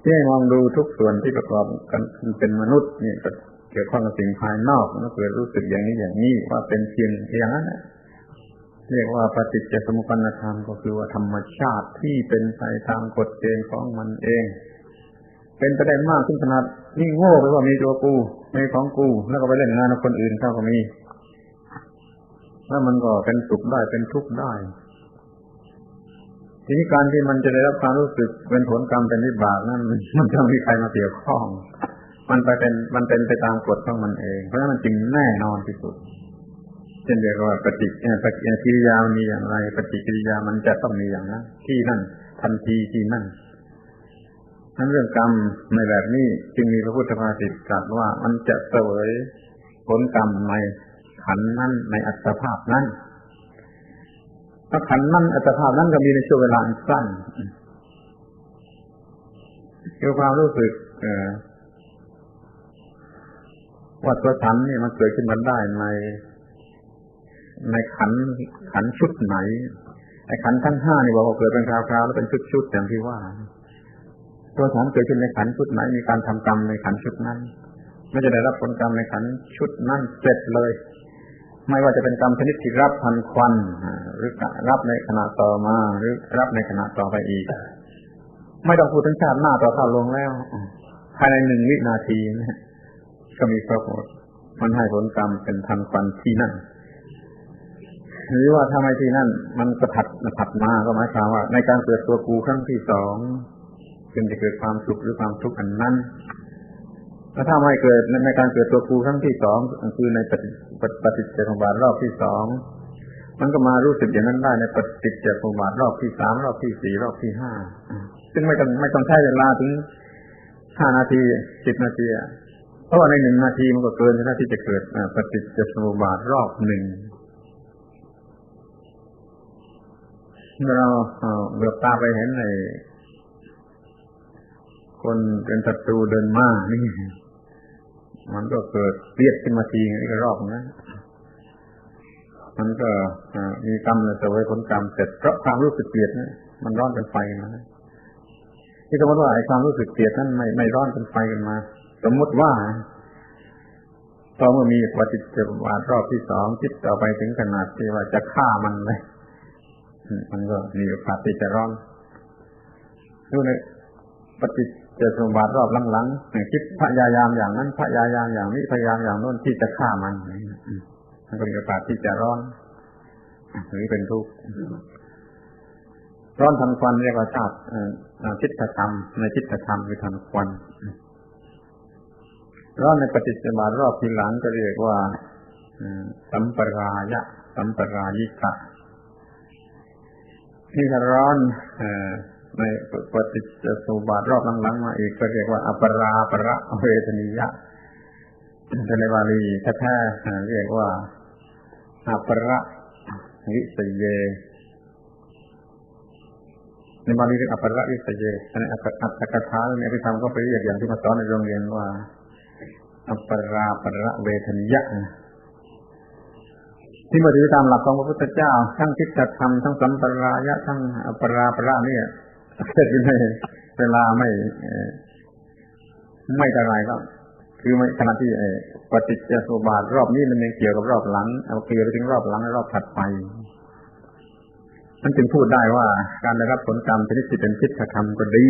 ที่มองดูทุกส่วนที่ประกอบกันเป็นมนุษย์นี่ก็เกี่ยวข้องกับสิ่งภายนอกมันก็เกิดรู้สึกอย่างนี้ว่าเป็นเพียงอย่างนั้นเรียกว่าปฏิจจสมุปปนธรรมก็คือว่าธรรมชาติที่เป็นไปตามกฎเกณฑ์ของมันเองเป็นประเด็นมากขึ้นขนาดนี่โง่ไปว่ามีตัวกูมีของกูแล้วก็ไปเล่นงานกับคนอื่นเขาก็มีแล้วมันก็เป็นสุขได้เป็นทุกข์ได้ทีนี้การที่มันจะได้รับความรู้สึกเป็นผลกรรมเป็นวิบากนั้นมันต้องมีใครมาเกี่ยวข้องมันเป็นไปตามกฎของมันเองเพราะฉะนั้นมันจึงแน่นอนที่สุดเช่นเดียวกับปฏิกิริยามีอย่างไรปฏิกิริยามันจะต้องมีอย่างนั้นที่นั่นทันทีที่นั่นทั้งเรื่องกรรมในแบบนี้จึงมีพระพุทธภาษิตตรัสว่ามันจะเสวยผลกรรมในขันธ์นั้นในอัตภาพนั้นถ้าขันธ์นั้นอัตภาพนั้นก็มีในช่วงเวลาอันสั้นคือความรู้สึกว่าตัวฉันนี่มันเกิดขึ้นมาได้ในขันธ์ชุดไหนไอ้ขันธ์ทั้ง5นี่บอกว่าเกิดเป็นคราวๆแล้วเป็นชุดๆอย่างที่ว่าตัวฉันเกิดขึ้นในขันธ์ชุดไหนมีการทำกรรมในขันธ์ชุดนั้นไม่จะได้รับผลกรรมในขันธ์ชุดนั้นเสร็จเลยไม่ว่าจะเป็นกรรมชนิดที่รับทันควันหรือรับในขณะต่อมาหรือรับในขณะต่อไปอีกไม่ต้องพูดถึงชาติหน้าต่อเข้าลงแล้วภายใน1 วินาทีก็มีครบหมดมันให้ผลกรรมเป็นทันควันที่นั่นหรือว่าถ้าไม่ที่นั่นมันก็ถัดมาก็หมายความว่าในการเกิดตัวกูครั้งที่2จึงจะเกิดความสุขหรือความทุกข์อันนั้นแล้วถ้าไม่เกิดในการเกิดตัวกูครั้งที่2คือในปฏิจจสมุปบาทรอบที่2มันก็มารู้สึกอย่างนั้นได้ในปฏิจจสมุปบาทรอบที่3รอบที่4รอบที่5ซึ่งไม่ต้องใช้เวลาถึง5 นาที10 นาทีเพราะว่าใน1 นาทีมันก็เกินที่จะเกิดปฏิจจสมุปบาทรอบ1เราเหลือบตาไปเห็นในคนเป็นศัตรูเดินมานี่มันก็เกิดเลียดขึ้นมาทีนี่ก็รอบนะมันก็มีกรรมและเสวยผลกรรมเสร็จเพราะความรู้สึกเกลียดนะมันร้อนเป็นไฟกันมาที่สมมติว่าไอ้ความรู้สึกเกลียดนั้นไม่ร้อนเป็นไฟกันมาสมมติว่าพอเมื่อมีปฏิจจสมุปบาทรอบที่2คิดต่อไปถึงขนาดที่ว่าจะฆ่ามันเลยมันก็มีโอกาสที่จะร้อน ดูในปฏิจจสมุปบาทรอบหลังๆคิดพยายามอย่างนั้นพยายามอย่างนี้พยายามอย่างโน้นที่จะฆ่ามันก็มีโอกาสที่จะร้อนหรือเป็นทุกข์ร้อนทันควันเรียกว่าชาติทิฏฐธรรมในทิฏฐธรรมคือทันควันร้อนในปฏิจจสมุปบาทรอบทีหลังก็เรียกว่าสัมปรายะสัมปรายิกะที่ร้อนในปฏิจจสมุปบาทรอบหลังๆมาอีกก็เรียกว่าอัปราปรเวทนิยะในบาลีแท้ๆเรียกว่าอัปรวิสเยในบาลีเรียกอัปรวิสเยในอัตถกถาในอภิธรรมก็ไปเรียกอย่างที่มาสอนในโรงเรียนว่าอัปราปรเวทนิยะที่มาถือตามหลักของพระพุทธเจ้าทั้งทิฏฐธรรมทั้งสัมปรายะทั้งอัปราประเนี่ยเสร็จในเวลาไม่เท่าไรก็คือไม่ขณะที่ปฏิจจสมุปบาทรอบนี้มันยังเกี่ยวกับรอบหลังเอาเกี่ยวไปถึงรอบหลังและรอบถัดไปมันจึงพูดได้ว่าการได้รับผลกรรมชนิดที่เป็นทิฏฐธรรมก็ดี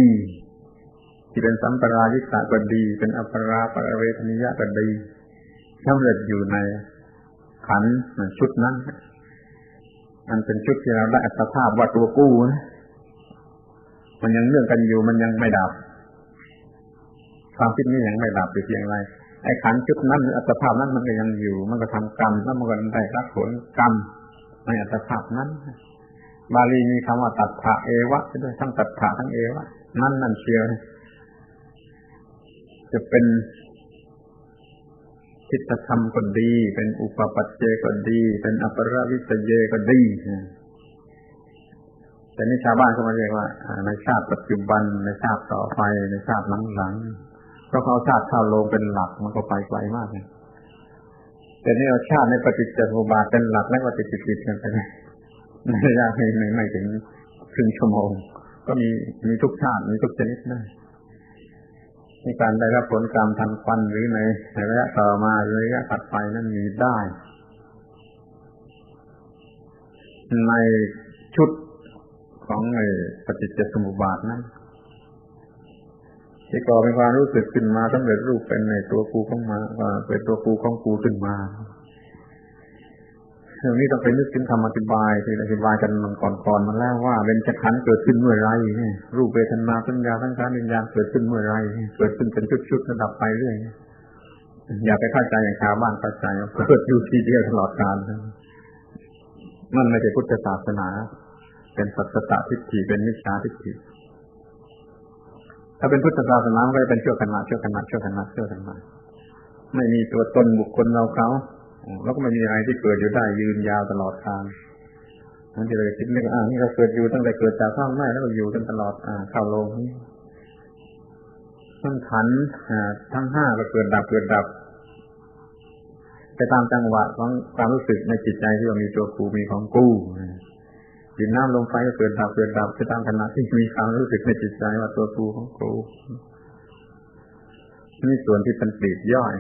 ที่เป็นสัมปรายิกะก็ดีเป็นอัปราปรเวทนิยะก็ดีสำเร็จอยู่ในขันธ์ชุดนั้นมันเป็นชุดที่เราได้อัตภาพว่าตัวกู้นะมันยังเรื่องกันอยู่มันยังไม่ดับความคิดนี้ยังไม่ดับอยู่เพียงไรไอ้ขันธ์ชุดนั้นอัตภาพนั้นมันก็ยังอยู่มันก็ทำกรรมแล้วมันก็ได้รับผลกรรมในอัตภาพนั้นบาลีมีคำว่าตัฏฐะเอวะด้วยทั้งตัฏฐะทั้งเอวะนั่นเชียวจะเป็นทิฏฐธรรมก็ดีเป็นอุปปัจเจก็ดีเป็นอัปปรวิสเยก็ดีแต่นี่ชาวบ้านเขามาเรียกว่าในชาติปัจจุบันในชาติต่อไปในชาติหลังๆเพราะเขาเอาชาติเข้าลงเป็นหลักมันก็ไปไกลมากเลยแต่นี่เอาชาติในปฏิจจสมุปบาทเป็นหลักแล้วก็ติดๆกันไปเลยในระยะไม่ถึงครึ่งชั่วโมงก็มีทุกชาติมีทุกชนิดได้ในการได้รับผลกรรมทันควันหรือในระยะต่อมาหรือระยะถัดไปนั้นมีได้ในชุดของปฏิจจสมุปบาทนั้นที่ก่อเป็นความรู้สึกขึ้นมาสำเร็จรูปเป็นในตัวกูของมาเป็นตัวกูของกูขึ้นมาเรื่องนี้ต้องไปนึกถึงคำอธิบายที่อธิบายกันมันก่อนมาแล้วว่าเบญจขันธ์เกิดขึ้นเมื่อไรรูปเวทนาสัญญาสังขารวิญญาณเกิดขึ้นเมื่อไรเกิดขึ้นเป็นชุดๆระดับไปเรื่อยอย่าไปเข้าใจอย่างชาวบ้านเข้าใจเกิดอยู่ทีเดียวตลอดกาลนั่นไม่ใช่พุทธศาสนาเป็นสัจจทิฏฐิเป็นมิจฉาทิฏฐิถ้าเป็นพุทธศาสนาก็จะเป็นชั่วขณะไม่มีตัวตนบุคคลเราเขาแล้วก็ไม่มีอะไรที่เกิดอยู่ได้ยืนยาวตลอดกาลนั่นที่เราคิดนี่ก็นี่เราเกิดอยู่ตั้งแต่เกิดจากท้องแม่แล้วก็อยู่กันตลอดเข้าโลกนี้ทั้งขันธ์ทั้ง5ก็เกิดดับไปตามจังหวะของความรู้สึกในจิตใจที่ว่ามีตัวกูมีของกูดินน้ำลมไฟก็เกิดดับไปตามขณะที่มีความรู้สึกในจิตใจว่าตัวกูของกูนี่ส่วนที่เป็นปลีกย่อย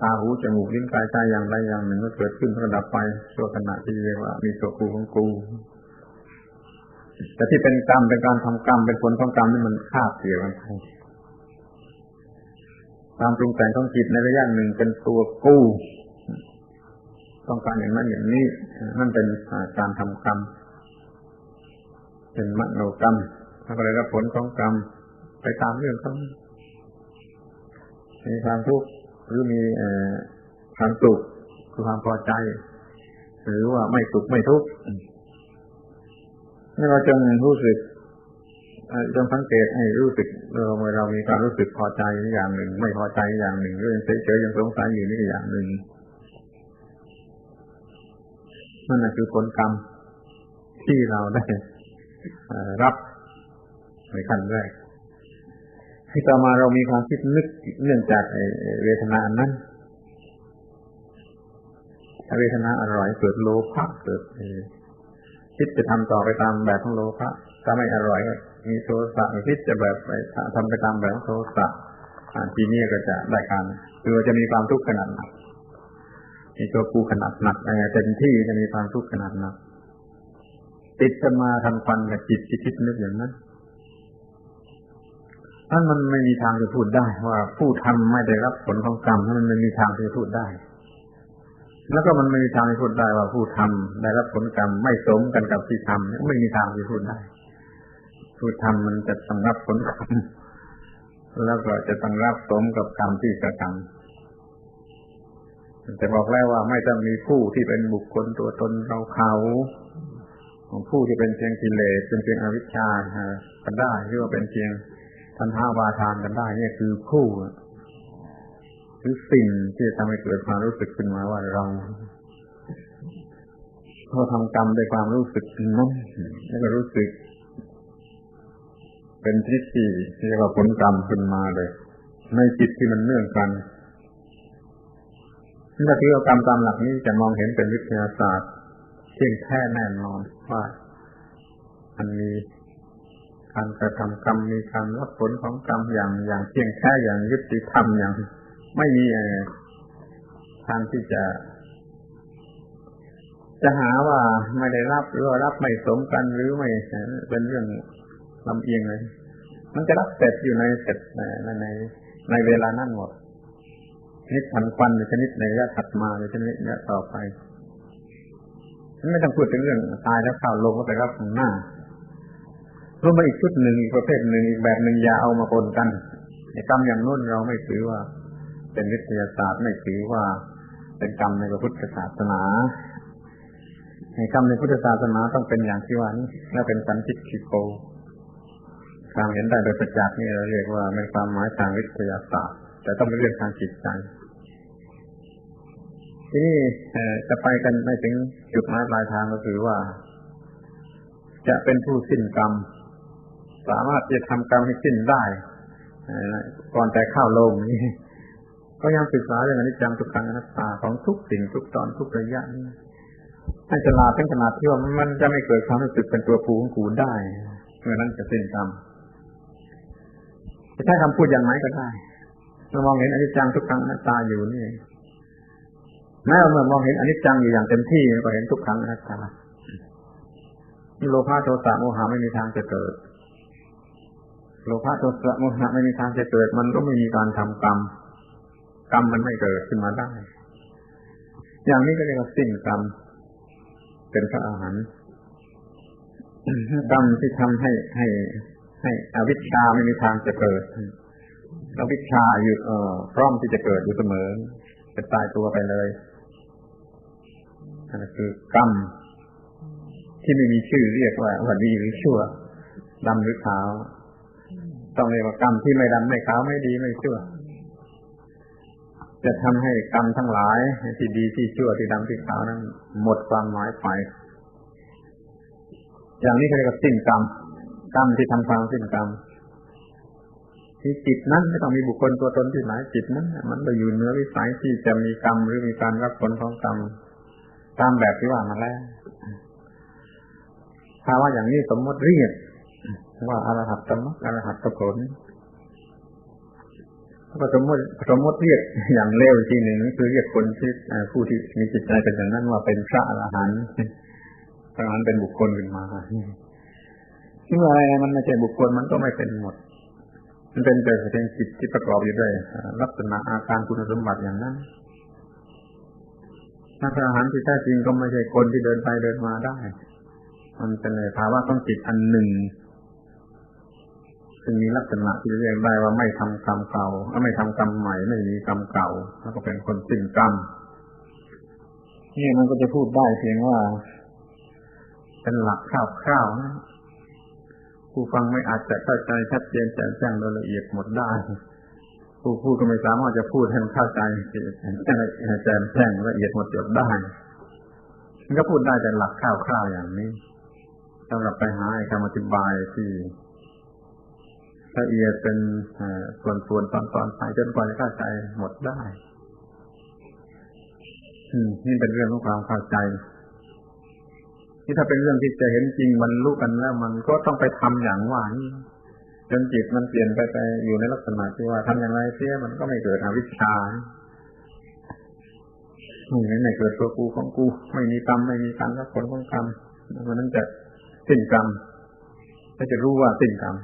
ตาหูจมูกลิ้นกายใจอย่างใดอย่างหนึ่งก็เกิดขึ้นแล้วดับไปชั่วขณะที่เรียกว่ามีตัวกูของกูแต่ที่เป็นกรรมเป็นการทำกรรมเป็นผลของกรรมนี่มันคาบเกี่ยวกันไปความปรุงแต่งของจิตในระยะหนึ่งเป็นตัวกูต้องการอย่างนั้นอย่างนี้นั่นเป็นการทำกรรมเป็นมโนกรรมแล้วก็ได้รับผลของกรรมไปตามเรื่องของมีความทุกข์หรือมีความสุขคือความพอใจหรือว่าไม่สุขไม่ทุกข์นี่เราจงรู้สึกจงสังเกตให้รู้สึกเมื่อเรามีความรู้สึกพอใจอย่างหนึ่งไม่พอใจอย่างหนึ่งหรือเฉยๆยังสงสัยอยู่นี่อย่างหนึ่งนั่นคือผลกรรมที่เราได้รับในขั้นแรกที่ต่อมาเรามีความคิดนึกเนื่องจากเวทนานั้นเวทนาอร่อยเกิดโลภะเกิดคิดจะทำต่อไปตามแบบของโลภะถ้าไม่อร่อยก็มีโทสะคิดจะแบบทำไปตามแบบของโทสะทีนี้ก็จะได้การคือจะมีความทุกข์ขนาดหนักมีตัวกูขนาดหนักเต็มที่จะมีความทุกข์ขนาดหนักติดจะมาทำควันกับจิตที่คิดนึกอย่างนั้น นั่นมันไม่มีทางจะพูดได้ว่าผู้ทำไม่ได้รับผลของกรรมมันไม่มีทางที่จะพูดได้แล้วก็มันไม่มีทางที่พูดได้ว่าผู้ทำได้รับผลกรรมไม่สมกันกับที่ทำไม่มีทางที่พูดได้ผู้ทำมันจะต้องรับผลกรรมแล้วก็จะต้องรับสมกับกรรมที่กระทำแต่บอกแล้วว่าไม่ต้องมีผู้ที่เป็นบุคคลตัวตนเราเขาผู้ที่เป็นเพียงกิเลสเป็นเพียงอวิชชากันได้หรือว่าเป็นเพียงทัณหาวาทานกันได้นี่คือผู้คือสิ่งที่จะทำให้เกิดความรู้สึกขึ้นมาว่าเราทำกรรมด้วยความรู้สึกนั้นแล้วก็รู้สึกเป็นทิฏฐิที่เรียกว่าผลกรรมขึ้นมาเลยในจิตที่มันเนื่องกันถ้าถือเอากรรมตามหลักนี้จะมองเห็นเป็นวิทยาศาสตร์เที่ยงแท้แน่นอนว่ามันมีการกระทำกรรมมีการรับผลของกรรมอย่างเที่ยงแท้อย่างยุติธรรมอย่างไม่มีทางที่จะหาว่าไม่ได้รับหรือว่ารับไม่สมกันหรือไม่เป็นเรื่องลำเอียงเลยมันจะรับเสร็จอยู่ในเสร็จในเวลานั้นหมดนิดทันควันหรือชนิดในระยะถัดมาหรือชนิดระยะต่อไปไม่ต้องพูดถึงเรื่องตายแล้วเข้าลงก็ไปรับข้างหน้ารวมมาอีกชุดหนึ่งอีกประเภทหนึ่งอีกแบบหนึ่งอย่าเอามาปนกันไอ้กรรมอย่างนู้นเราไม่ถือว่าเป็นวิทยาศาสตร์ไม่ถือว่าเป็นกรรมในพระพุทธศาสนาไอ้กรรมในพุทธศาสนาต้องเป็นอย่างที่ว่านี้และเป็นสันติทิโกการเห็นได้โดยประจักษ์นี่เราเรียกว่าเป็นความหมายทางวิทยาศาสตร์แต่ต้องเป็นเรื่องทางจิตใจทีนี้จะไปกันไม่ถึงจุดหมายปลายทางก็คือว่าจะเป็นผู้สิ้นกรรมสามารถจะทำกรรมให้สิ้นได้ก่อนแต่เข้าโลกนี้ก็ยังศึกษาเรื่องอนิจจังทุกขังอนัตตาของทุกสิ่งทุกตอนทุกระยะนี้ให้ฉลาดถึงขนาดที่ว่ามันจะไม่เกิดความรู้สึกเป็นตัวผู้ของกูได้เมื่อนั้นจะสิ้นกรรมจะใช้คำพูดอย่างไรก็ได้เรามองเห็นอนิจจังทุกขังอนัตตาอยู่นี่แม้เมื่อมองเห็นอนิจจังอยู่อย่างเต็มที่ก็เห็นทุกขังอนัตตาโลภะโทสะโมหะไม่มีทางจะเกิดโลภะโทสะโมหะไม่มีทางจะเกิดมันก็ไม่มีการทำกรรมมันไม่เกิดขึ้นมาได้อย่างนี้ก็เรียกว่าสิ้นกรรมเป็นพระอรหันต์กรรมที่ทำให้อวิชชาไม่มีทางจะเกิดอวิชชาอยู่พร้อมที่จะเกิดอยู่เสมอเป็นตายตัวไปเลยนั่นคือกรรมที่ไม่มีชื่อเรียกว่าดีหรือชั่วดำหรือขาวต้องเรียกว่ากรรมที่ไม่ดำไม่ขาวไม่ดีไม่ชั่วจะทำให้กรรมทั้งหลายที่ดีที่ชั่วที่ดำที่ขาวนั้นหมดความหมายไปอย่างนี้เขาเรียกว่าสิ้นกรรมที่ทำความสิ้นกรรมที่จิตนั้นไม่ต้องมีบุคคลตัวตนที่ไหนจิตนั้นมันไปอยู่เหนือวิสัยที่จะมีกรรมหรือมีการรับผลของกรรมตามแบบที่ว่ามาแล้วถ้าว่าอย่างนี้สมมติเรียกว่าอรหัตตมรรคอรหัตตผลก็สมมติเรียกอย่างเร็วทีหนึ่งคือเรียกคนที่ผู้ที่มีจิตใจเป็นอย่างนั้นว่าเป็นพระอรหันต์พระอรหันต์เป็นบุคคลขึ้นมาที่เมื่ออะไรมันไม่ใช่บุคคลมันก็ไม่เป็นหมดมันเป็นแต่เพียงจิตที่ประกอบอยู่ด้วยลักษณะอาการคุณสมบัติอย่างนั้นพระอรหันต์ที่แท้จริงก็ไม่ใช่คนที่เดินไปเดินมาได้มันเป็นภาวะของจิตอันหนึ่งซึ่งมีลักษณะที่เรียกได้ว่าไม่ทำกรรมเก่าไม่ทำกรรมใหม่ไม่มีกรรมเก่าแล้วก็เป็นคนสิ้นกรรมนี่มันก็จะพูดได้เพียงว่าเป็นหลักคร่าวๆนะผู้ฟังไม่อาจจะเข้าใจชัดเจนแจ่มแจ้งโดยละเอียดหมดได้ผู้พูดก็ไม่สามารถจะพูดให้เข้าใจแจ่มแจ้งละเอียดหมดจดได้มันก็พูดได้แต่หลักคร่าวๆอย่างนี้สำหรับไปหาคำอธิบายที่ละเอียดเป็นส่วนๆตอนๆไปจนกว่าจะเข้าใจหมดได้นี่เป็นเรื่องของความเข้าใจที่ถ้าเป็นเรื่องที่จะเห็นจริงบรรลุกันแล้วมันก็ต้องไปทำอย่างว่านี่จนจิตมันเปลี่ยนไปอยู่ในลักษณะที่ว่าทำอย่างไรเสียมันก็ไม่เกิดอวิชชาไม่เกิดตัวกูของกูไม่มีกรรมไม่มีการรับผลของกรรมเพราะนั้นจะสิ้นกรรมถ้าจะรู้ว่าสิ้นกรรม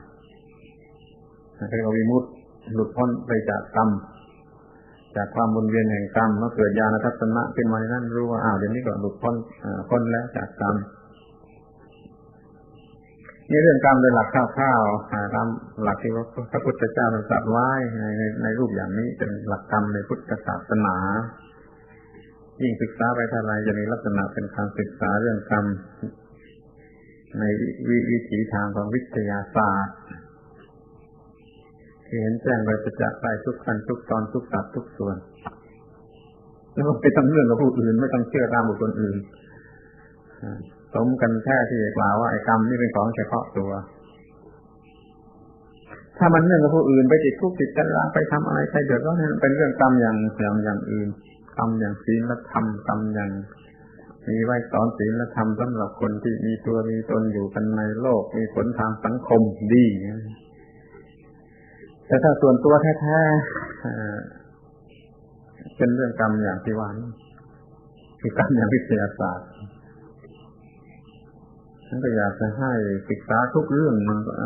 เรียกว่าวิมุตติหลุดพ้นไปจากกรรมจากความวนเวียนแห่งกรรมเมื่อเกิดญาณทัศนะขึ้นมาในนั้นรู้ว่าเดี๋ยวนี้ก็หลุดพ้นแล้วจากกรรมนี่เรื่องกรรมโดยหลักคร่าวๆตามหลักที่พระพุทธเจ้าตรัสไว้ในรูปอย่างนี้เป็นหลักกรรมในพุทธศาสนายิ่งศึกษาไปเท่าไรจะมีลักษณะเป็นการศึกษาเรื่องกรรมในวิถีทางของวิทยาศาสตร์ที่เห็นแจ้งโดยประจักษ์ได้ทุกขั้นทุกตอนทุกสัดทุกส่วนแล้วไม่ต้องเรื่องกับผู้อื่นไม่ต้องเชื่อตามบุคคลอื่นสมกันแท้ที่จะกล่าวว่าไอ้กรรมนี่เป็นของเฉพาะตัวถ้ามันเรื่องกับผู้อื่นไปติดคุกติดตารางไปทำอะไรใครเดือดร้อนนั่นเป็นเรื่องกรรมอย่างอื่นกรรมอย่างศีลธรรมกรรมอย่างมีไว้สอนศีลธรรมสำหรับคนที่มีตัวมีตนอยู่กันในโลกมีผลทางสังคมดีแต่ถ้าส่วนตัวแท้ๆเป็นเรื่องกรรมอย่างที่ว่านี่คือกรรมอย่างวิทยาศาสตร์ฉันก็อยากจะให้ศึกษาทุกเรื่อง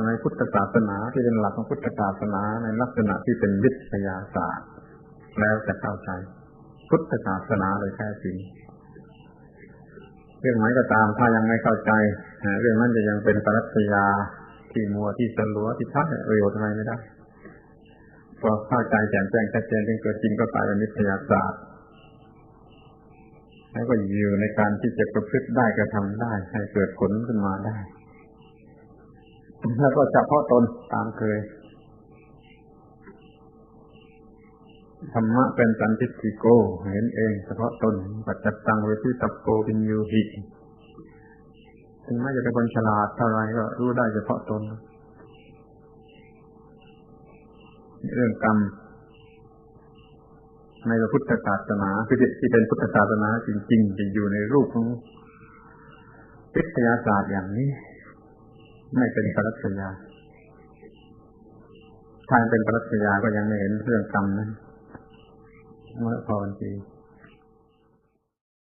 ในพุทธศาสนาที่เป็นหลักของพุทธศาสนาในลักษณะที่เป็นวิทยาศาสตร์แล้วจะเข้าใจพุทธศาสนาโดยแท้จริงเรื่องไหนก็ตามถ้ายังไม่เข้าใจเรื่องนั้นจะยังเป็นปรัชญาที่มัวที่สลัวที่ชักประโยชน์อะไรไม่ได้พอเข้าใจแจ่มแจ้งชัดเจนถึงตัวจริงก็กลายเป็นวิทยาศาสตร์แล้วก็อยู่ในการที่จะประพฤติได้กระทำได้ให้เกิดผลขึ้นมาได้แล้วก็เฉพาะตนตามเคยธรรมะเป็นสันทิฏฐิโกเห็นเองเฉพาะตนปัจจัตตังเวทิตัปโกวินยูหิถึงแม้จะเป็นคนฉลาดเท่าไรก็รู้ได้เฉพาะตนเรื่องกรรมในพระพุทธศาสนาที่เป็นพุทธศาสนาจริงๆจะอยู่ในรูปของวิทยาศาสตร์อย่างนี้ไม่เป็นปรัชญาถ้าเป็นปรัชญาก็ยังไม่เห็นเรื่องกรรมนั้นเมื่อพอวันที